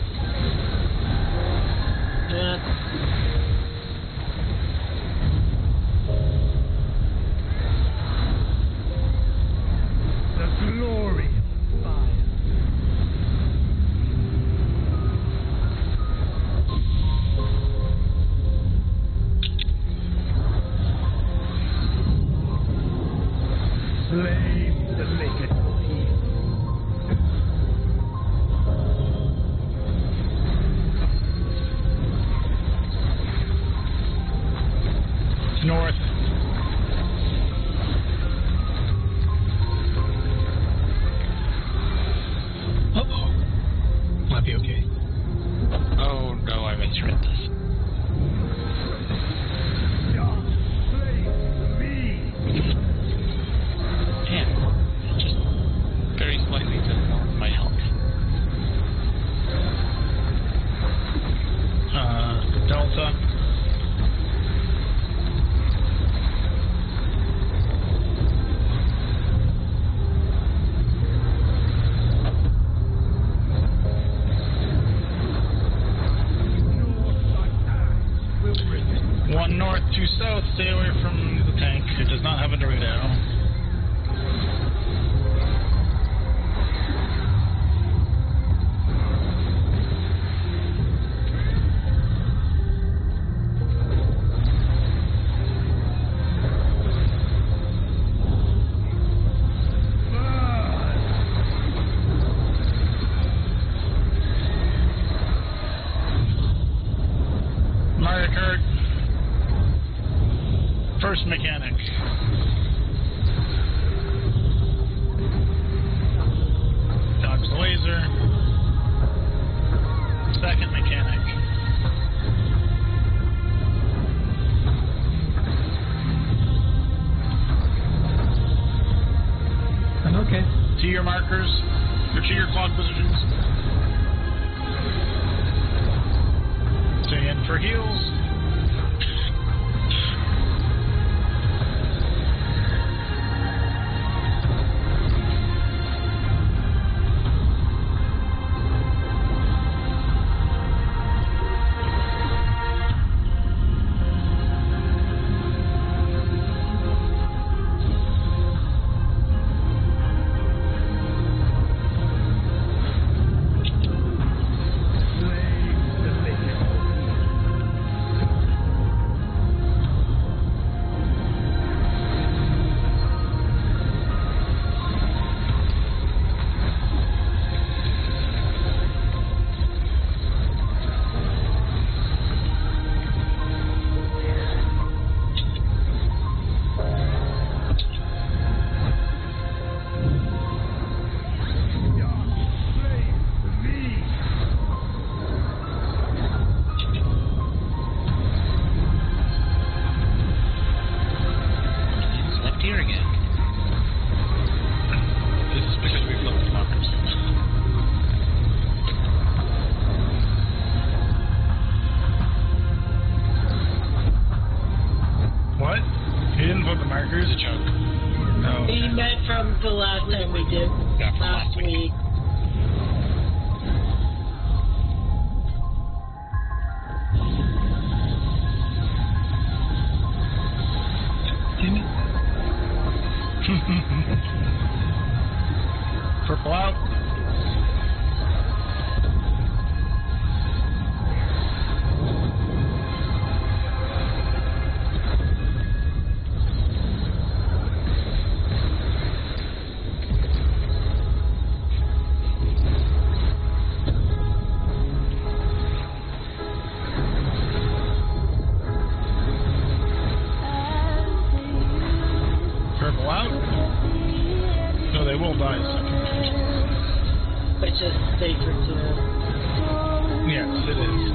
North. Uh-oh. Might be okay. Oh no, I misread this. Damn. Just very slightly to my health. Delta. One north, two south. Stay away from the tank. It does not have a Dorito. First mechanic. Dodge the laser. Second mechanic. I'm okay. To your markers. Or to your clock positions. Stay in for heals. Purple out. Purple out. No, they will die second. Which is safer to... Yes, it is.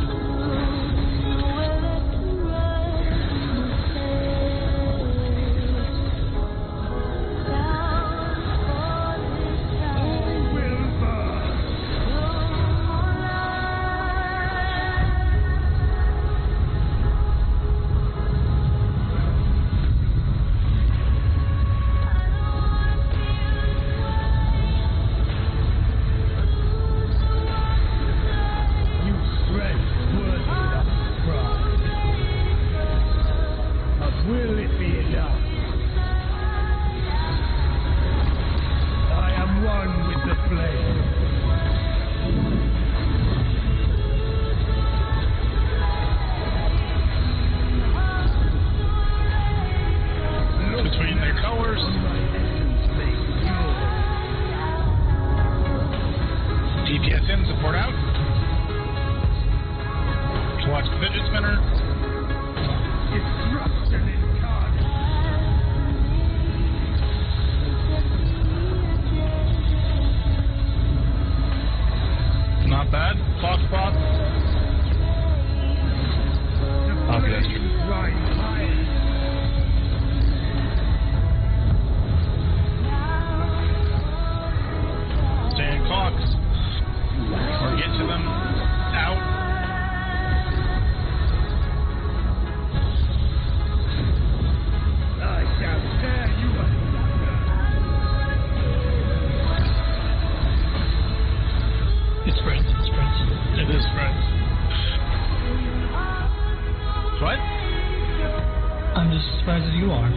I'm just as surprised as you are.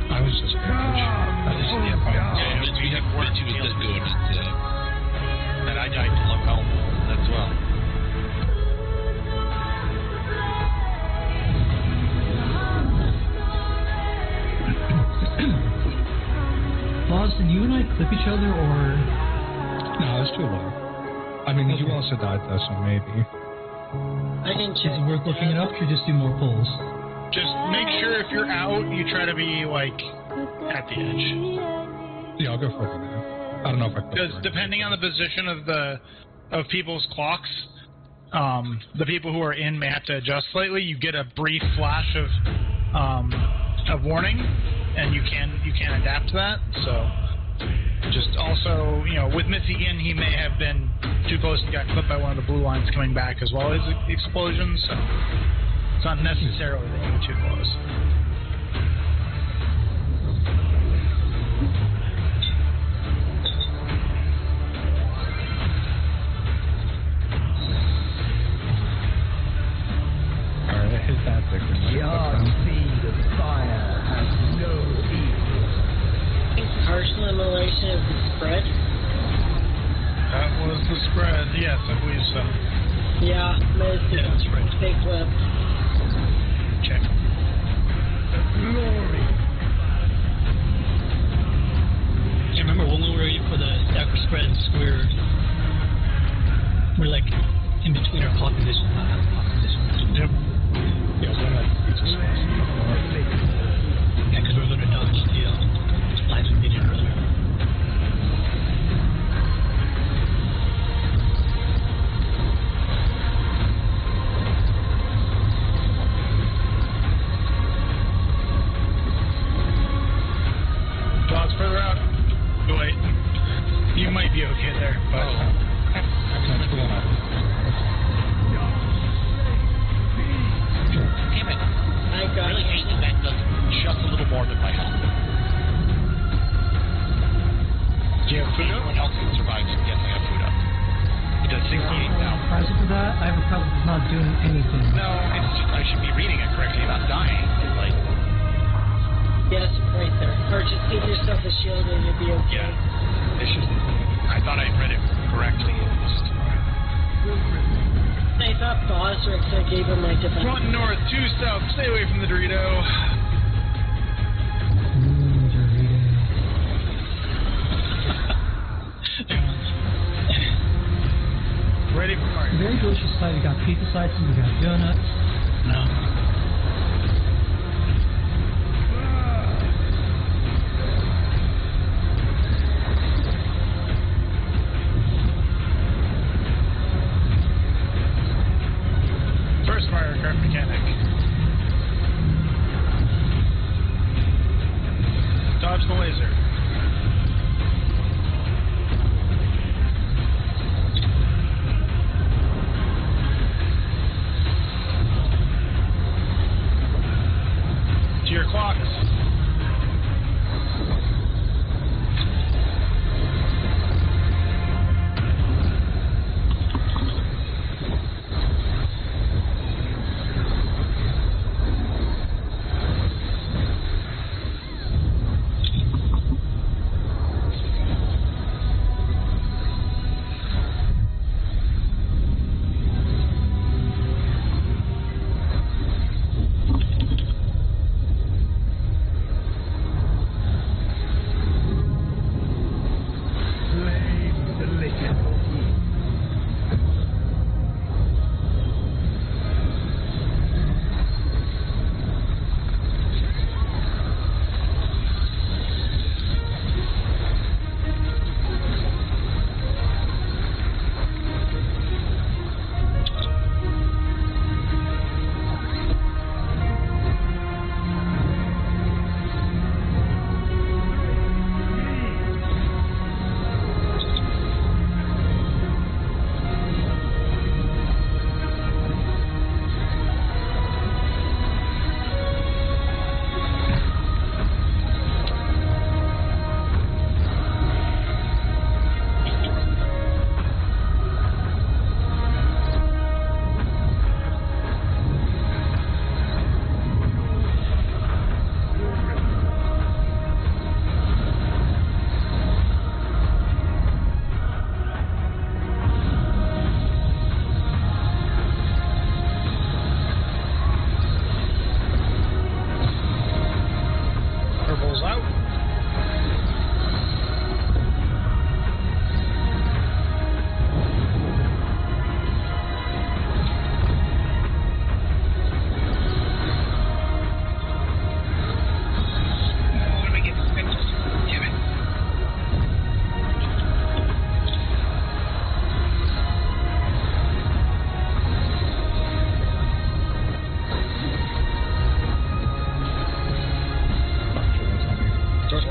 I was just garbage. I just we have worked to this good, and I died to low health as well. Boston, you and I clip each other, or? No, it's too low. I mean, you also died though, so maybe. I can Is check. it worth looking it up, or just do more polls? Just make sure if you're out, you try to be, like, at the edge. Yeah, I'll go further now. I don't know if I Because depending on the position of people's clocks, the people who are in may have to adjust slightly. You get a brief flash of warning, and you can adapt to that. So, just also, with Michigan, he may have been too close and got clipped by one of the blue lines coming back as well as explosions. So, it's not necessarily that you were too close. Alright, hit that victim. The hard speed of fire has no equal. Partial immolation of the spread. That was the spread. Yes, I believe so. Yeah, that's right. Big whip. Check. Glory. I remember when we were for the stacker spreads, we're like in between our clock position. Yep. Yeah, so that it's a slice. Yeah, because we're going to dodge the lines we did earlier. Dodge further out. Wait. You might be okay there, but... That's going up. Damn it. I got really hate that does just a little more than my health. Do you have food up? Everyone else can survive, so yes, I have food up. It does 68,000. Present for that, I have a problem with not doing anything. No, it's just, I should be reading it correctly, not dying. It's like, Yes, right there. Or just give yourself a shield and you'll be okay. yeah. It's just, I thought I read it correctly. It just, I thought Bosrix, I gave him my defense. 1 north, 2 south. Stay away from the Dorito. Ready for Mario. Very delicious side. We got pizza slices, we got donuts. No. First Mario Kart mechanic. Dodge the laser.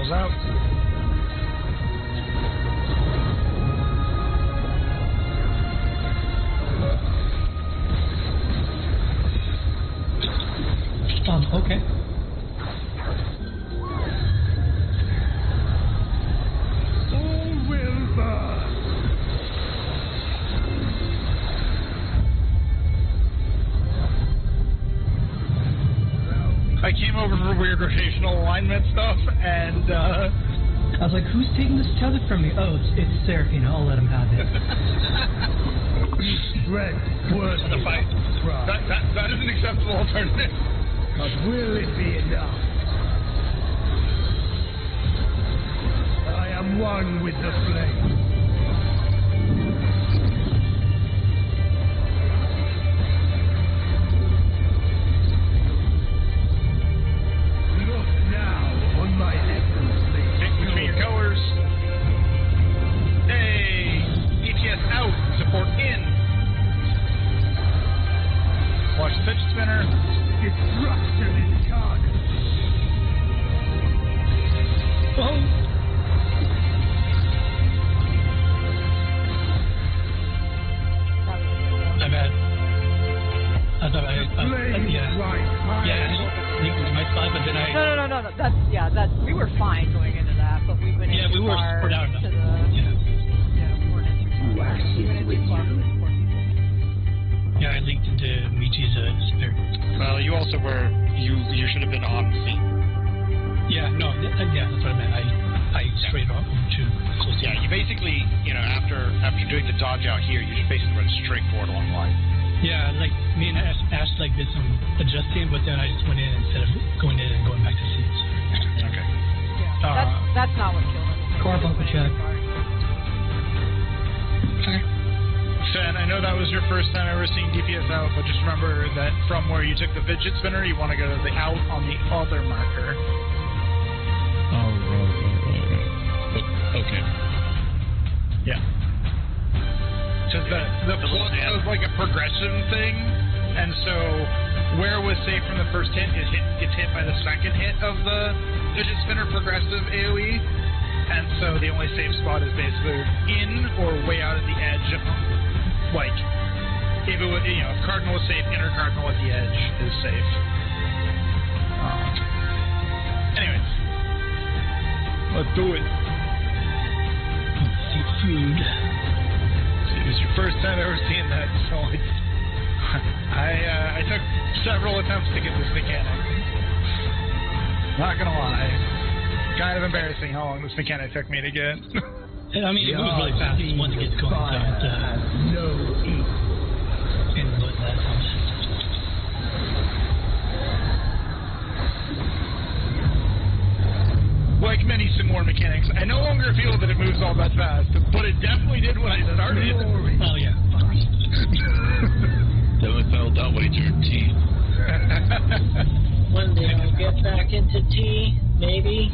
Portal's out. Okay. All will burn. I came over for weird rotational alignment stuff, and I was like, who's taking this tether from me? Oh, it's Serafina. I'll let him have it. Strength worth the fight. That is an acceptable alternative. But will it be enough? I am one with the flame. Look now on my excellency. Take between your colors. Hey, ETS out. Support in. Watch the fidget spinner. Destruction incarnate. Oh. My bad. I thought I my spot, but then I. No. That's we were fine going into that, but we went into we were spread out enough. to the we weren't into too far. We went into too far for the poor people. Yeah, I leaked into Michi's spirit. Well, you also were. You should have been on scene. Yeah, no, that's what I meant. I straight off too close. Yeah, you basically, after doing the dodge out here, you just basically run straight forward along the line. Yeah, like me and Ash did some adjusting, but then I just went in instead of going in and going back to seats. Okay. Yeah, that's not what killed him. Car bumper check. Okay. Sen, I know that was your first time ever seeing DPS out, but just remember that from where you took the fidget spinner, you want to go to the out on the other marker. Oh, right. Okay. Yeah. Because the plus was like a progression thing, and so where was safe from the first hit gets hit by the second hit of the fidget spinner progressive AoE, and so the only safe spot is basically in or way out at the edge. Like, if it was, if Cardinal was safe, inner Cardinal at the edge is safe. Anyways, let's do it. See food. It was your first time ever seeing that, so I took several attempts to get this mechanic. Not gonna lie, kind of embarrassing how long this mechanic took me to get. I mean, it moves really fast once it gets going. No equal. And what that sounds. Like many Simor mechanics, I no longer feel that it moves all that fast, but it definitely did when I started. Oh yeah, of course. Definitely fell down when he turned T. One day I'll get back into T, maybe.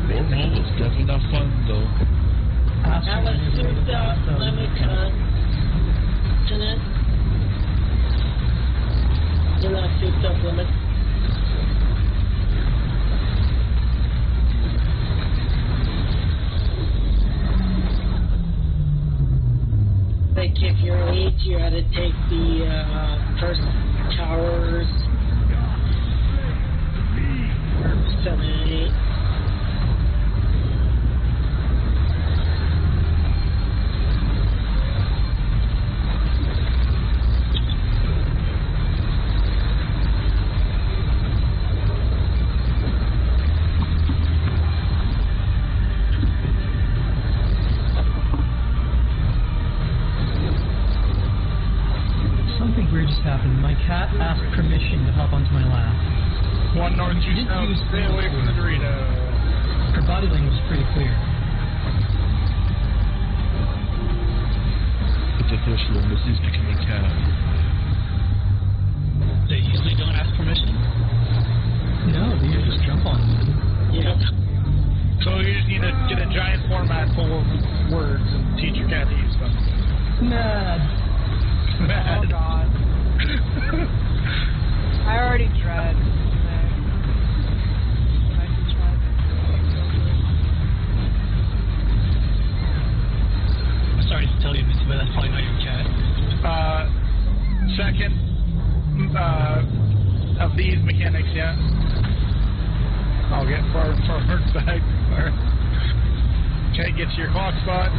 Wormhole was definitely not fun, though. I was souped up, let me continent. You're not souped up, limit. Like if you're 8, you had to take the first towers. 7 and 8. Something weird just happened. My cat asked permission to hop onto my lap. 1 north, 2 south, stay away from the Dorito. Her body language was pretty clear. It's official, Missy's becoming cat. They usually don't ask permission. No, they usually just jump on me. Yep. So you just need to get a giant format full of words and teach your cat to use them. Mad. Oh god. I already dread these mechanics yet. I'll get forward back. Okay, get to your clock spot.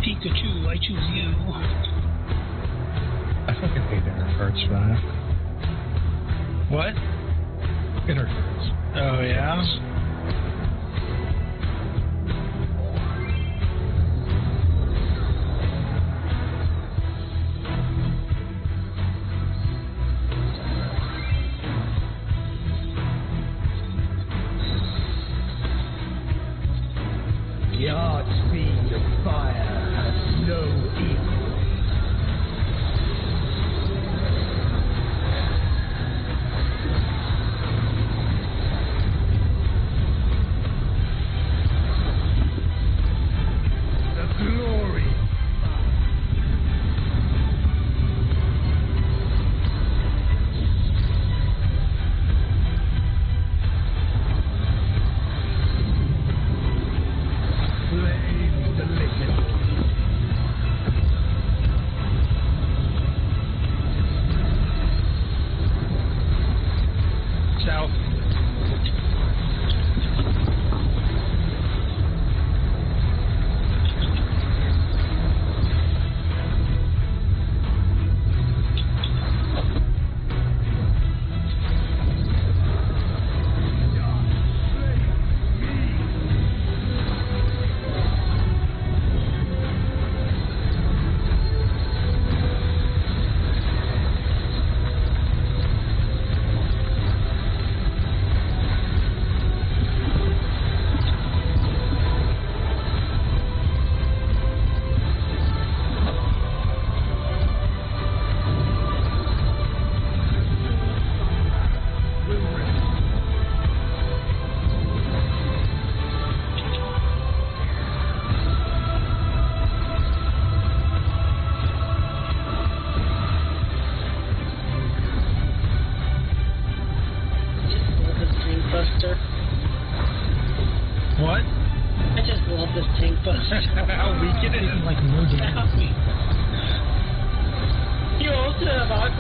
Pikachu, I choose you. I fucking hate intercards for that. What? Intercards. Oh, yeah? The art speed of fire has no equal.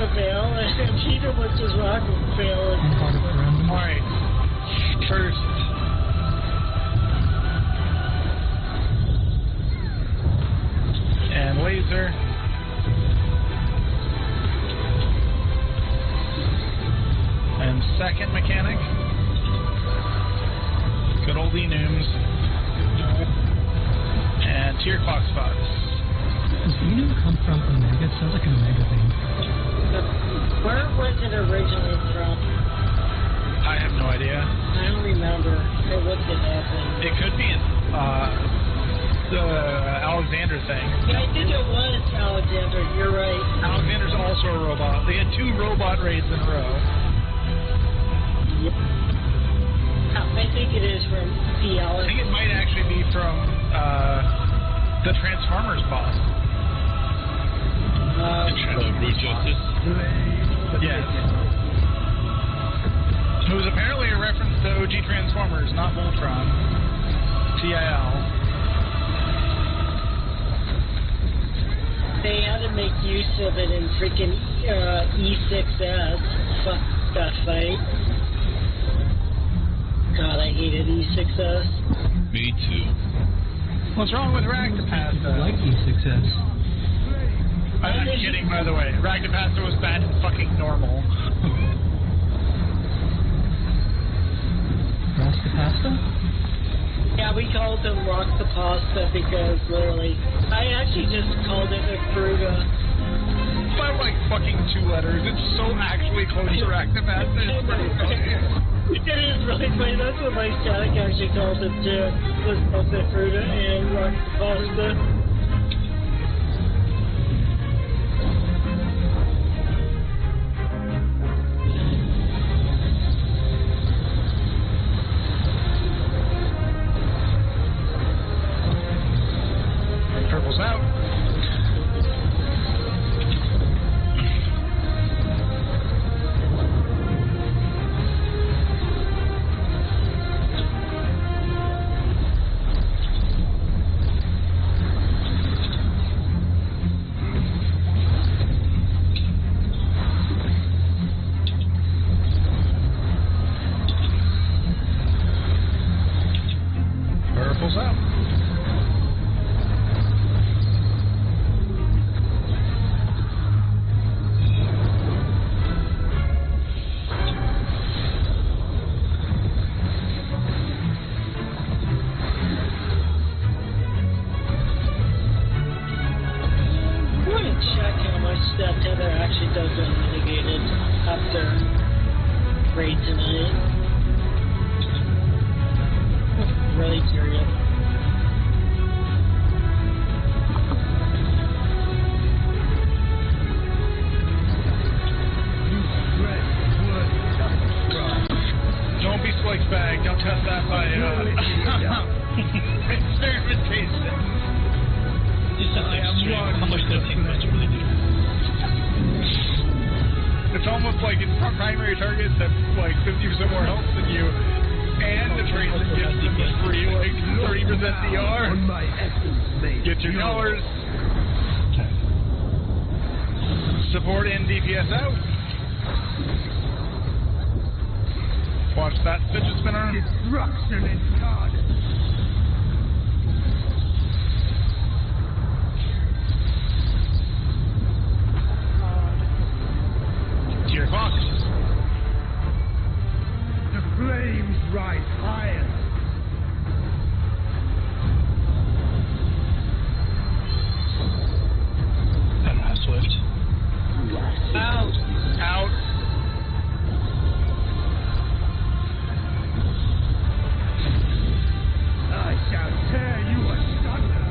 to fail, and cheeto was just rock to fail. Alright. First. And laser. And second mechanic. Good old Enooms. And tier clock spots. Does Enoom come from Omega? Sounds like an Omega thing. Where was it originally from? I have no idea. I don't remember. I looked it up. And it could be the Alexander thing. Yeah, I think it was Alexander. You're right. Alexander's also a robot. They had 2 robot raids in a row. Yep. I think it is from the Alex. I think it might actually be from the Transformers boss. Brute Justice? Yes. It was apparently a reference to OG Transformers, not Voltron. TIL. They had to make use of it in freaking E6S. Fuck that fight. God, I hated E6S. Me too. What's wrong with Ragtapasta? I like E6S. I'm kidding, by the way. Ragtapasta was bad and fucking normal. Rastapasta? Yeah, we called him Rock-the-Pasta because literally, I actually just called it a Fruta. By like fucking 2 letters, it's so actually close to Ragtapasta. It's pretty funny. It is really funny. That's what my static actually called it too. Was both the Fruta and Rock-the-Pasta. Purple's out. Purple's out. That tether actually does get mitigated after raid tonight. Really curious. Don't be slick bag. Don't test that by experimentation. Just how much does it take to really do? It's almost like its primary target that's like 50% more health than you, and the trade that gives them the free like 30% DR. Get your colors. Support and DPS out. Watch that fidget spinner. Destruction incarnate. Tier clock. The flames rise higher. I don't have Swift. Out. Out. I shall tear you asunder.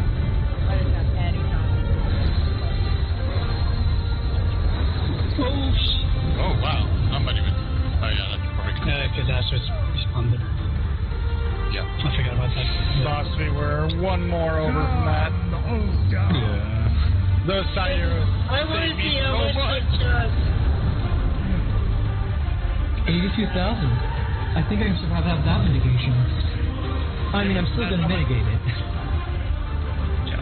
I didn't have any time. Oh, shit. Oh, wow. I'm not even... Oh, yeah, that's perfect. Because Astro's responded. Yeah. I forgot about that. Boss, we were one more over from that. Yeah. Those Sayuras. I want to saved me see how so much much. it does. 82,000. I think I can survive have that mitigation. I mean, I'm still going to mitigate it. Yeah.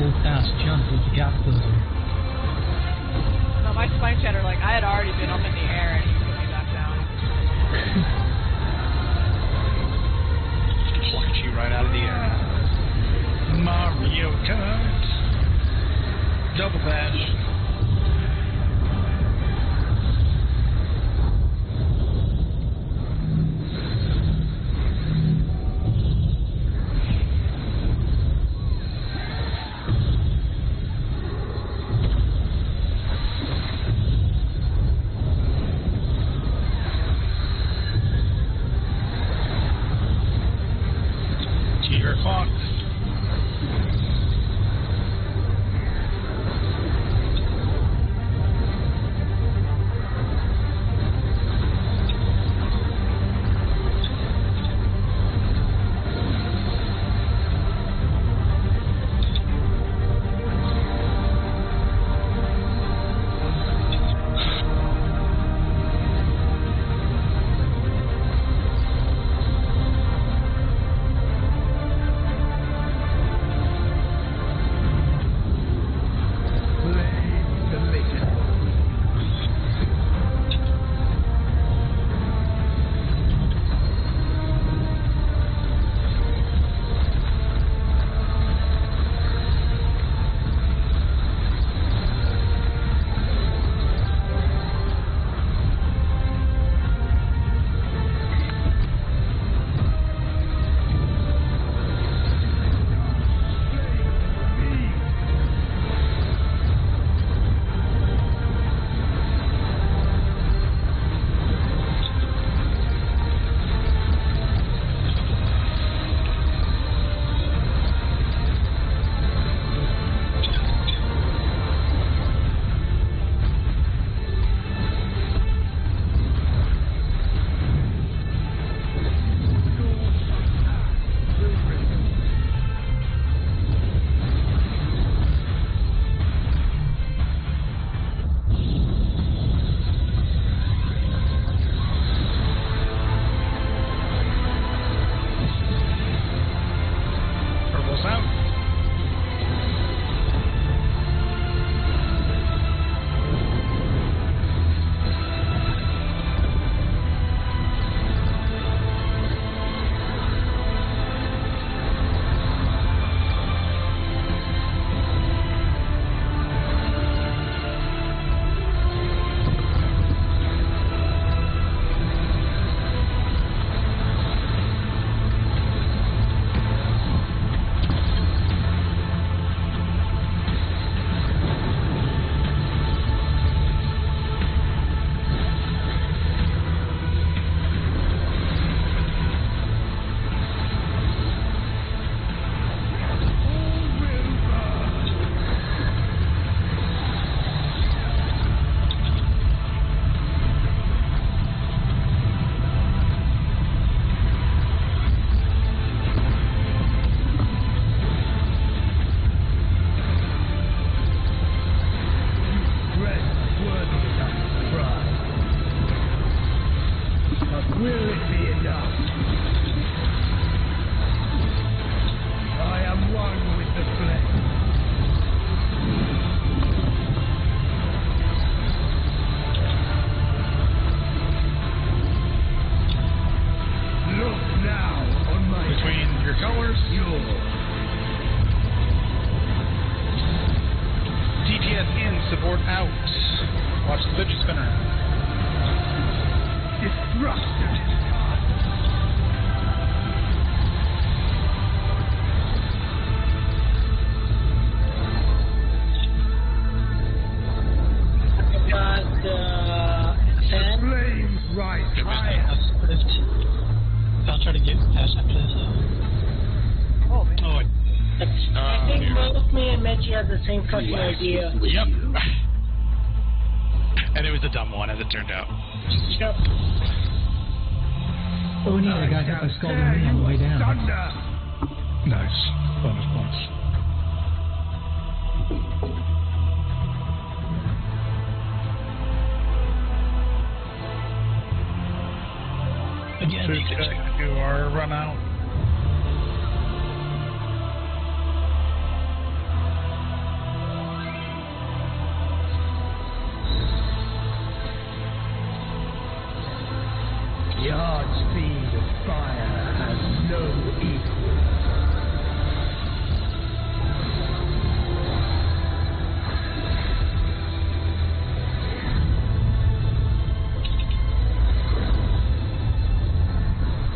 full fast jump with the gap closer. No, my spine chatter, like, I had already been up in the air and he put me back down. Plucked you right out of the air. Mario Kart. Double dash. Clock. support out. Watch the fidget spinner. Destruction. Flames rise higher. I'll try to get past after this. Oh, man. Oh, I think both me and Mitchie had the same fucking idea. Yep. And it was a dumb one, as it turned out. Yep. Oh, neat, I got hit by Scalding Me on the way down. Nice. Bonus points. again, So do our run out. dark speed of fire has no equal.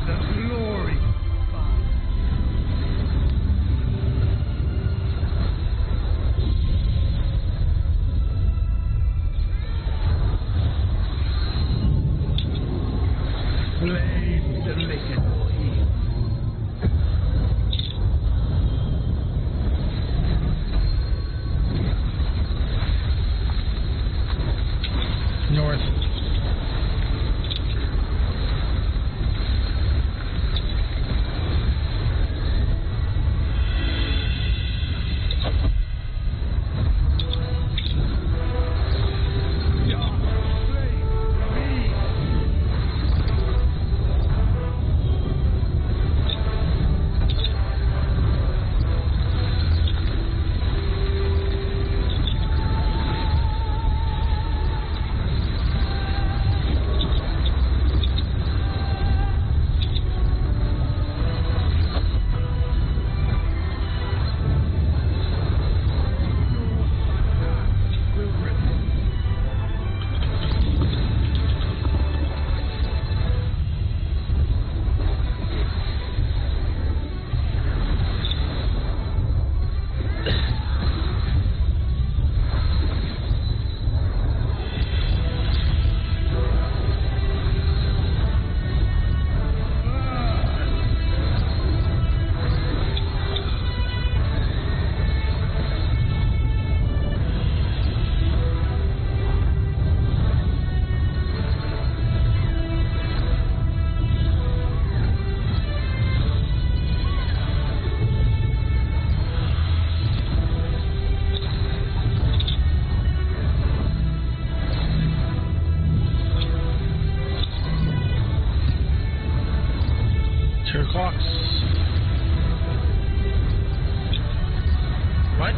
The glory of fire. Blaze the liquid heat. North. What?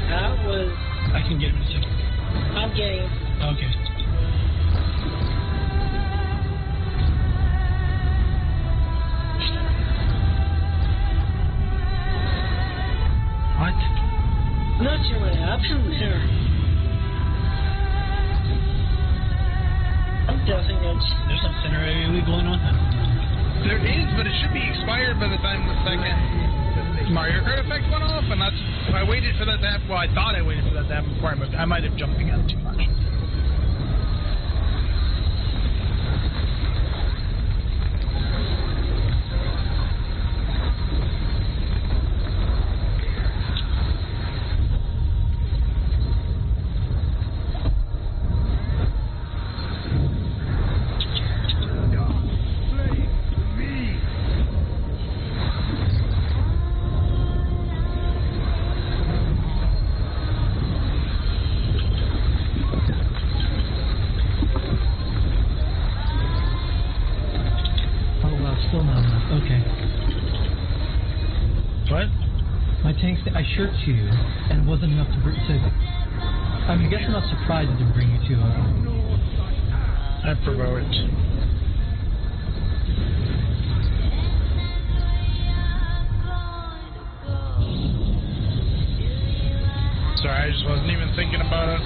That was... I can get him in a second. I'm getting... Okay. What? I'm not sure what happened there. I'm guessing it's... There's some center AoE going on. There is, but it should be expired by the time the second Mario Kart effect went off, and that's... I waited for that to happen. Well, I thought I waited for that to happen before I moved. I might have jumped the gun too much. I shirked you, and wasn't enough to bring to. I mean, I guess I'm not surprised it didn't bring you to. I provoked. Sorry, I just wasn't even thinking about it.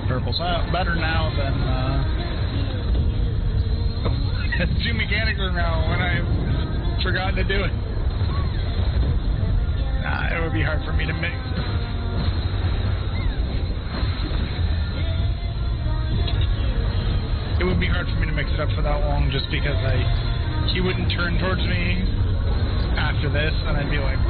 Purple's out better now than. It's too mechanical now when I forgot to do it. Nah, it would be hard for me to mix. It would be hard for me to mix it up for that long just because he wouldn't turn towards me after this and I'd be like,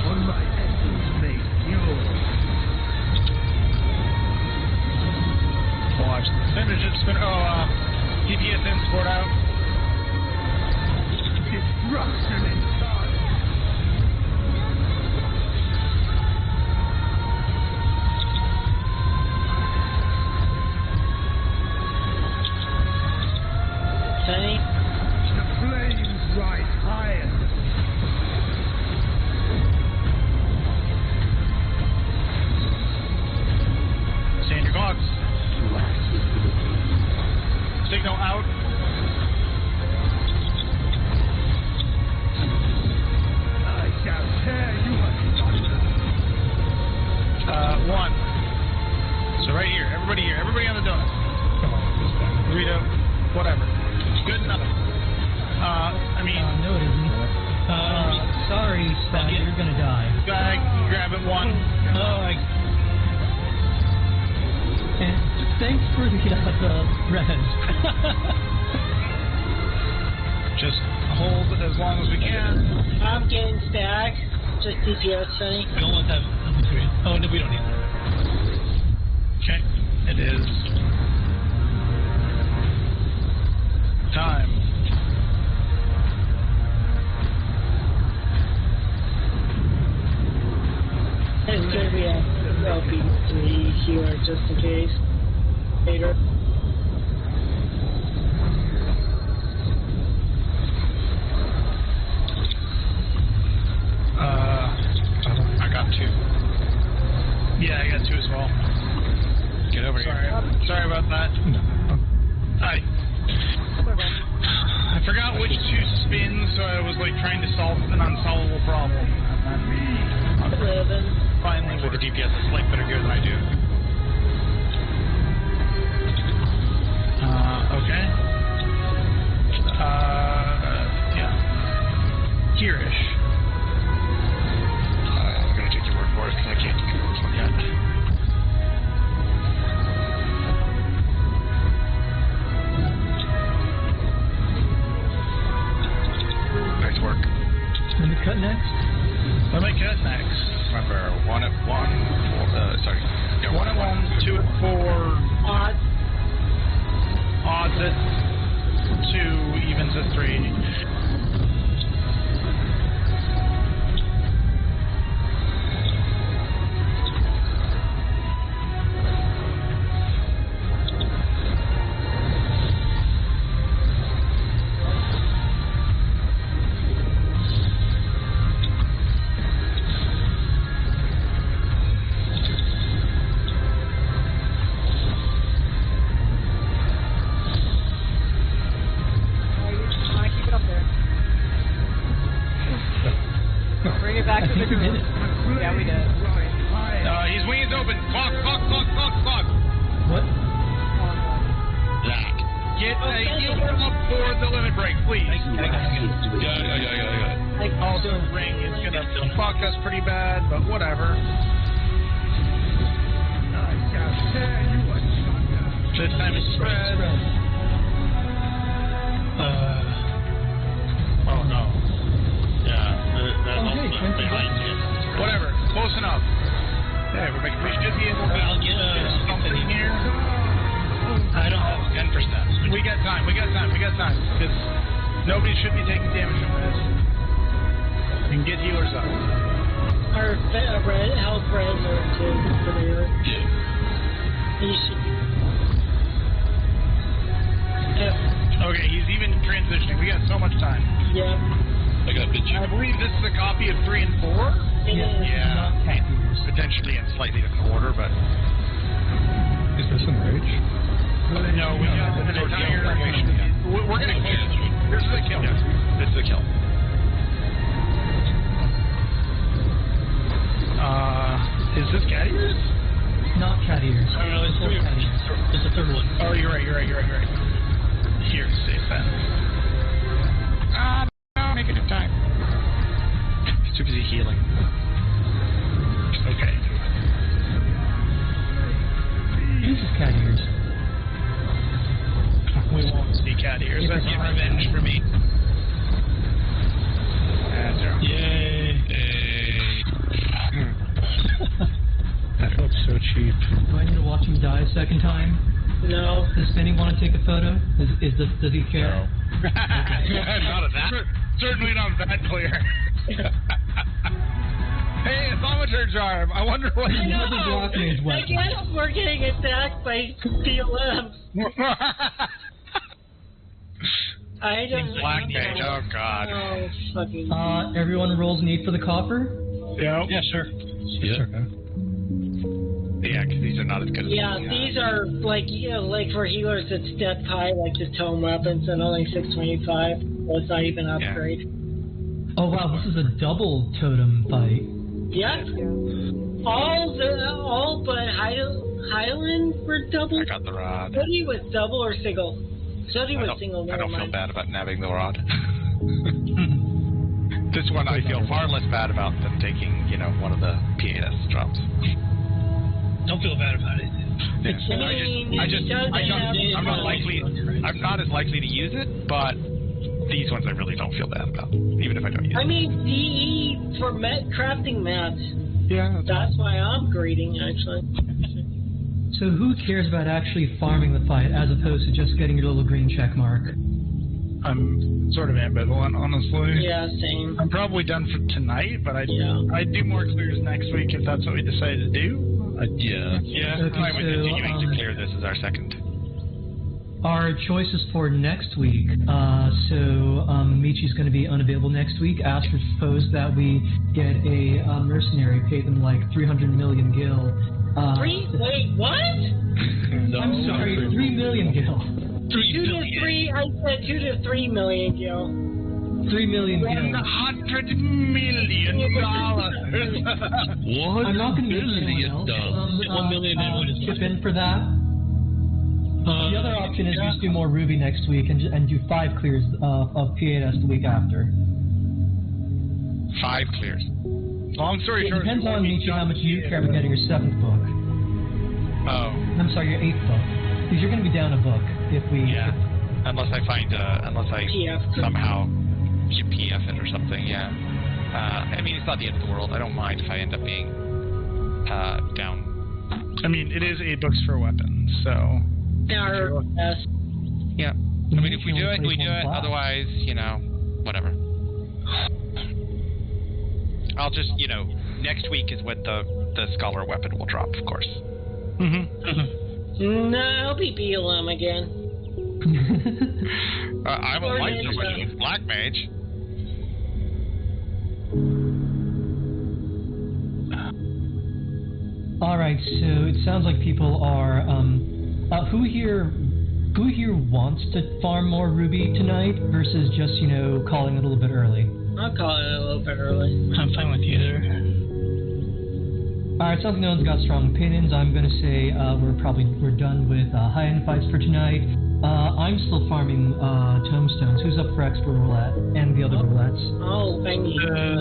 on my essence make yours. Watch. Finish it. DPS in, sport out. Destruction inside. Sunny? The flames rise higher. Stand your clocks. Signal out. I shall tear you asunder. One. So right here. Everybody here. Everybody on the donut. Come on, this guy. Burrito. Whatever. Good enough. No, it isn't. Sorry, Spag, you're gonna die. Bag, grab it, one. And thanks for the res. Just hold as long as we can. I'm getting Stag. Just DPS, Sunny. We don't want that. Oh, no, we don't need that. Okay. It is time. It's gonna be a LP3 here, just in case. Later. I got 2. Yeah, I got 2 as well. Get over here. Sorry about that. I forgot which 2 spins, so I was like trying to solve an unsolvable problem. And then finally With the DPS is like better gear than I do. Okay. Yeah. Here-ish. I'm gonna take your word for it because I can't do this one yet. Nice work. Let me cut next. Let me cut next. Remember, 1 at 1, 4, sorry. Yeah, 1 at 1, 2 at 4. Odds. Odds at 2, evens at 3. Back to the group. Yeah, we did. His wings open. Clock. What? Zach. Get a healer up for the limit break, please. I got it. Also, ring is gonna fuck us pretty bad, but whatever. I shall tear you asunder. This time it's spread. Oh no. Yeah, that's also behind you. Whatever. Close enough. Hey, we should be able to I'll get something here. I don't have 10%. We got time. Because nobody should be taking damage from this. We can get healers up. Our red health res are too severe. Yeah. He should be. Yep. Okay, he's even transitioning. We got so much time. Yep. I got a bitch. I believe this is a copy of 3 and 4. It is. Yeah. Potentially in slightly different order, but... Is this Enrage? No, we got an entire formation. We're going to kill. This is a kill. Yes, this is a kill. Is this cat ears? Not cat ears. Oh, no, it's Full cat ears. There's a third one. Oh, you're right. Here, safe then. No, make it in time. He's too busy healing. Okay. This is cat ears. We won't see cat ears. That's get revenge for me. And 0. Yay. Hey. him die a second time? No. Does Spinning want to take a photo? Does he care? No. Not of that. Certainly not that clear. Hey, it's Thaumaturge Arm. I wonder what I know. I guess we're getting attacked by PLM. I don't know. Black Mage, oh god. Oh, fucking. Everyone rolls need for the copper? Yeah. Yeah, sure. Yeah. Yeah, because these are not as good as these are like, like for healers it's step high, like the tome weapons, and only 625. Well, it's not even upgrade. Oh wow, this is a double totem fight. Yeah. All but Highland were double. I got the rod. Sody was double or single? Sody was single. I don't feel bad about nabbing the rod. This one I feel far less bad about than taking, one of the PAS drops. Don't feel bad about it. I'm not as likely to use it, but these ones I really don't feel bad about, even if I don't use it. I mean, DE for crafting mats. Yeah. That's why I'm grading, actually. So who cares about actually farming the fight as opposed to just getting your little green check mark? I'm sort of ambivalent, honestly. Yeah, same. I'm probably done for tonight, but I'd do more clears next week if that's what we decide to do. Yeah. Okay, We're continuing to clear this as our second. Our choices for next week. Michi's going to be unavailable next week. Astrid proposed that we get a mercenary, pay them like 300 million gil. Wait, what? No, I'm sorry, 3 million gil. 2 to 3, I said 2 to 3 million gil. 3 million gil. $100 million. I'm not going to use anyone else. $1 million chip in for that. The other option is just do more Ruby next week and do 5 clears of PAS the week after. 5 clears. Long story It short, depends on Michi how much you care about getting your 7th book. Oh. I'm sorry, your 8th book. Because you're going to be down a book if we... Yeah. Unless I somehow PF it or something, yeah. I mean, it's not the end of the world. I don't mind if I end up being down. I mean, it is 8 books for weapons, so... Yeah. I mean, if we do it, we do it. Otherwise, whatever. I'll just, next week is when the Scholar weapon will drop, of course. No, I'll be BLM again. I would like somebody with Black Mage. Alright, so it sounds like people are, who here wants to farm more Ruby tonight versus just, calling it a little bit early? I'll call it a little bit early. I'm fine with either. Alright, sounds like no one's got strong opinions. I'm gonna say we're done with high-end fights for tonight. I'm still farming tombstones. Who's up for expert roulette and the other roulettes? Oh, thank you.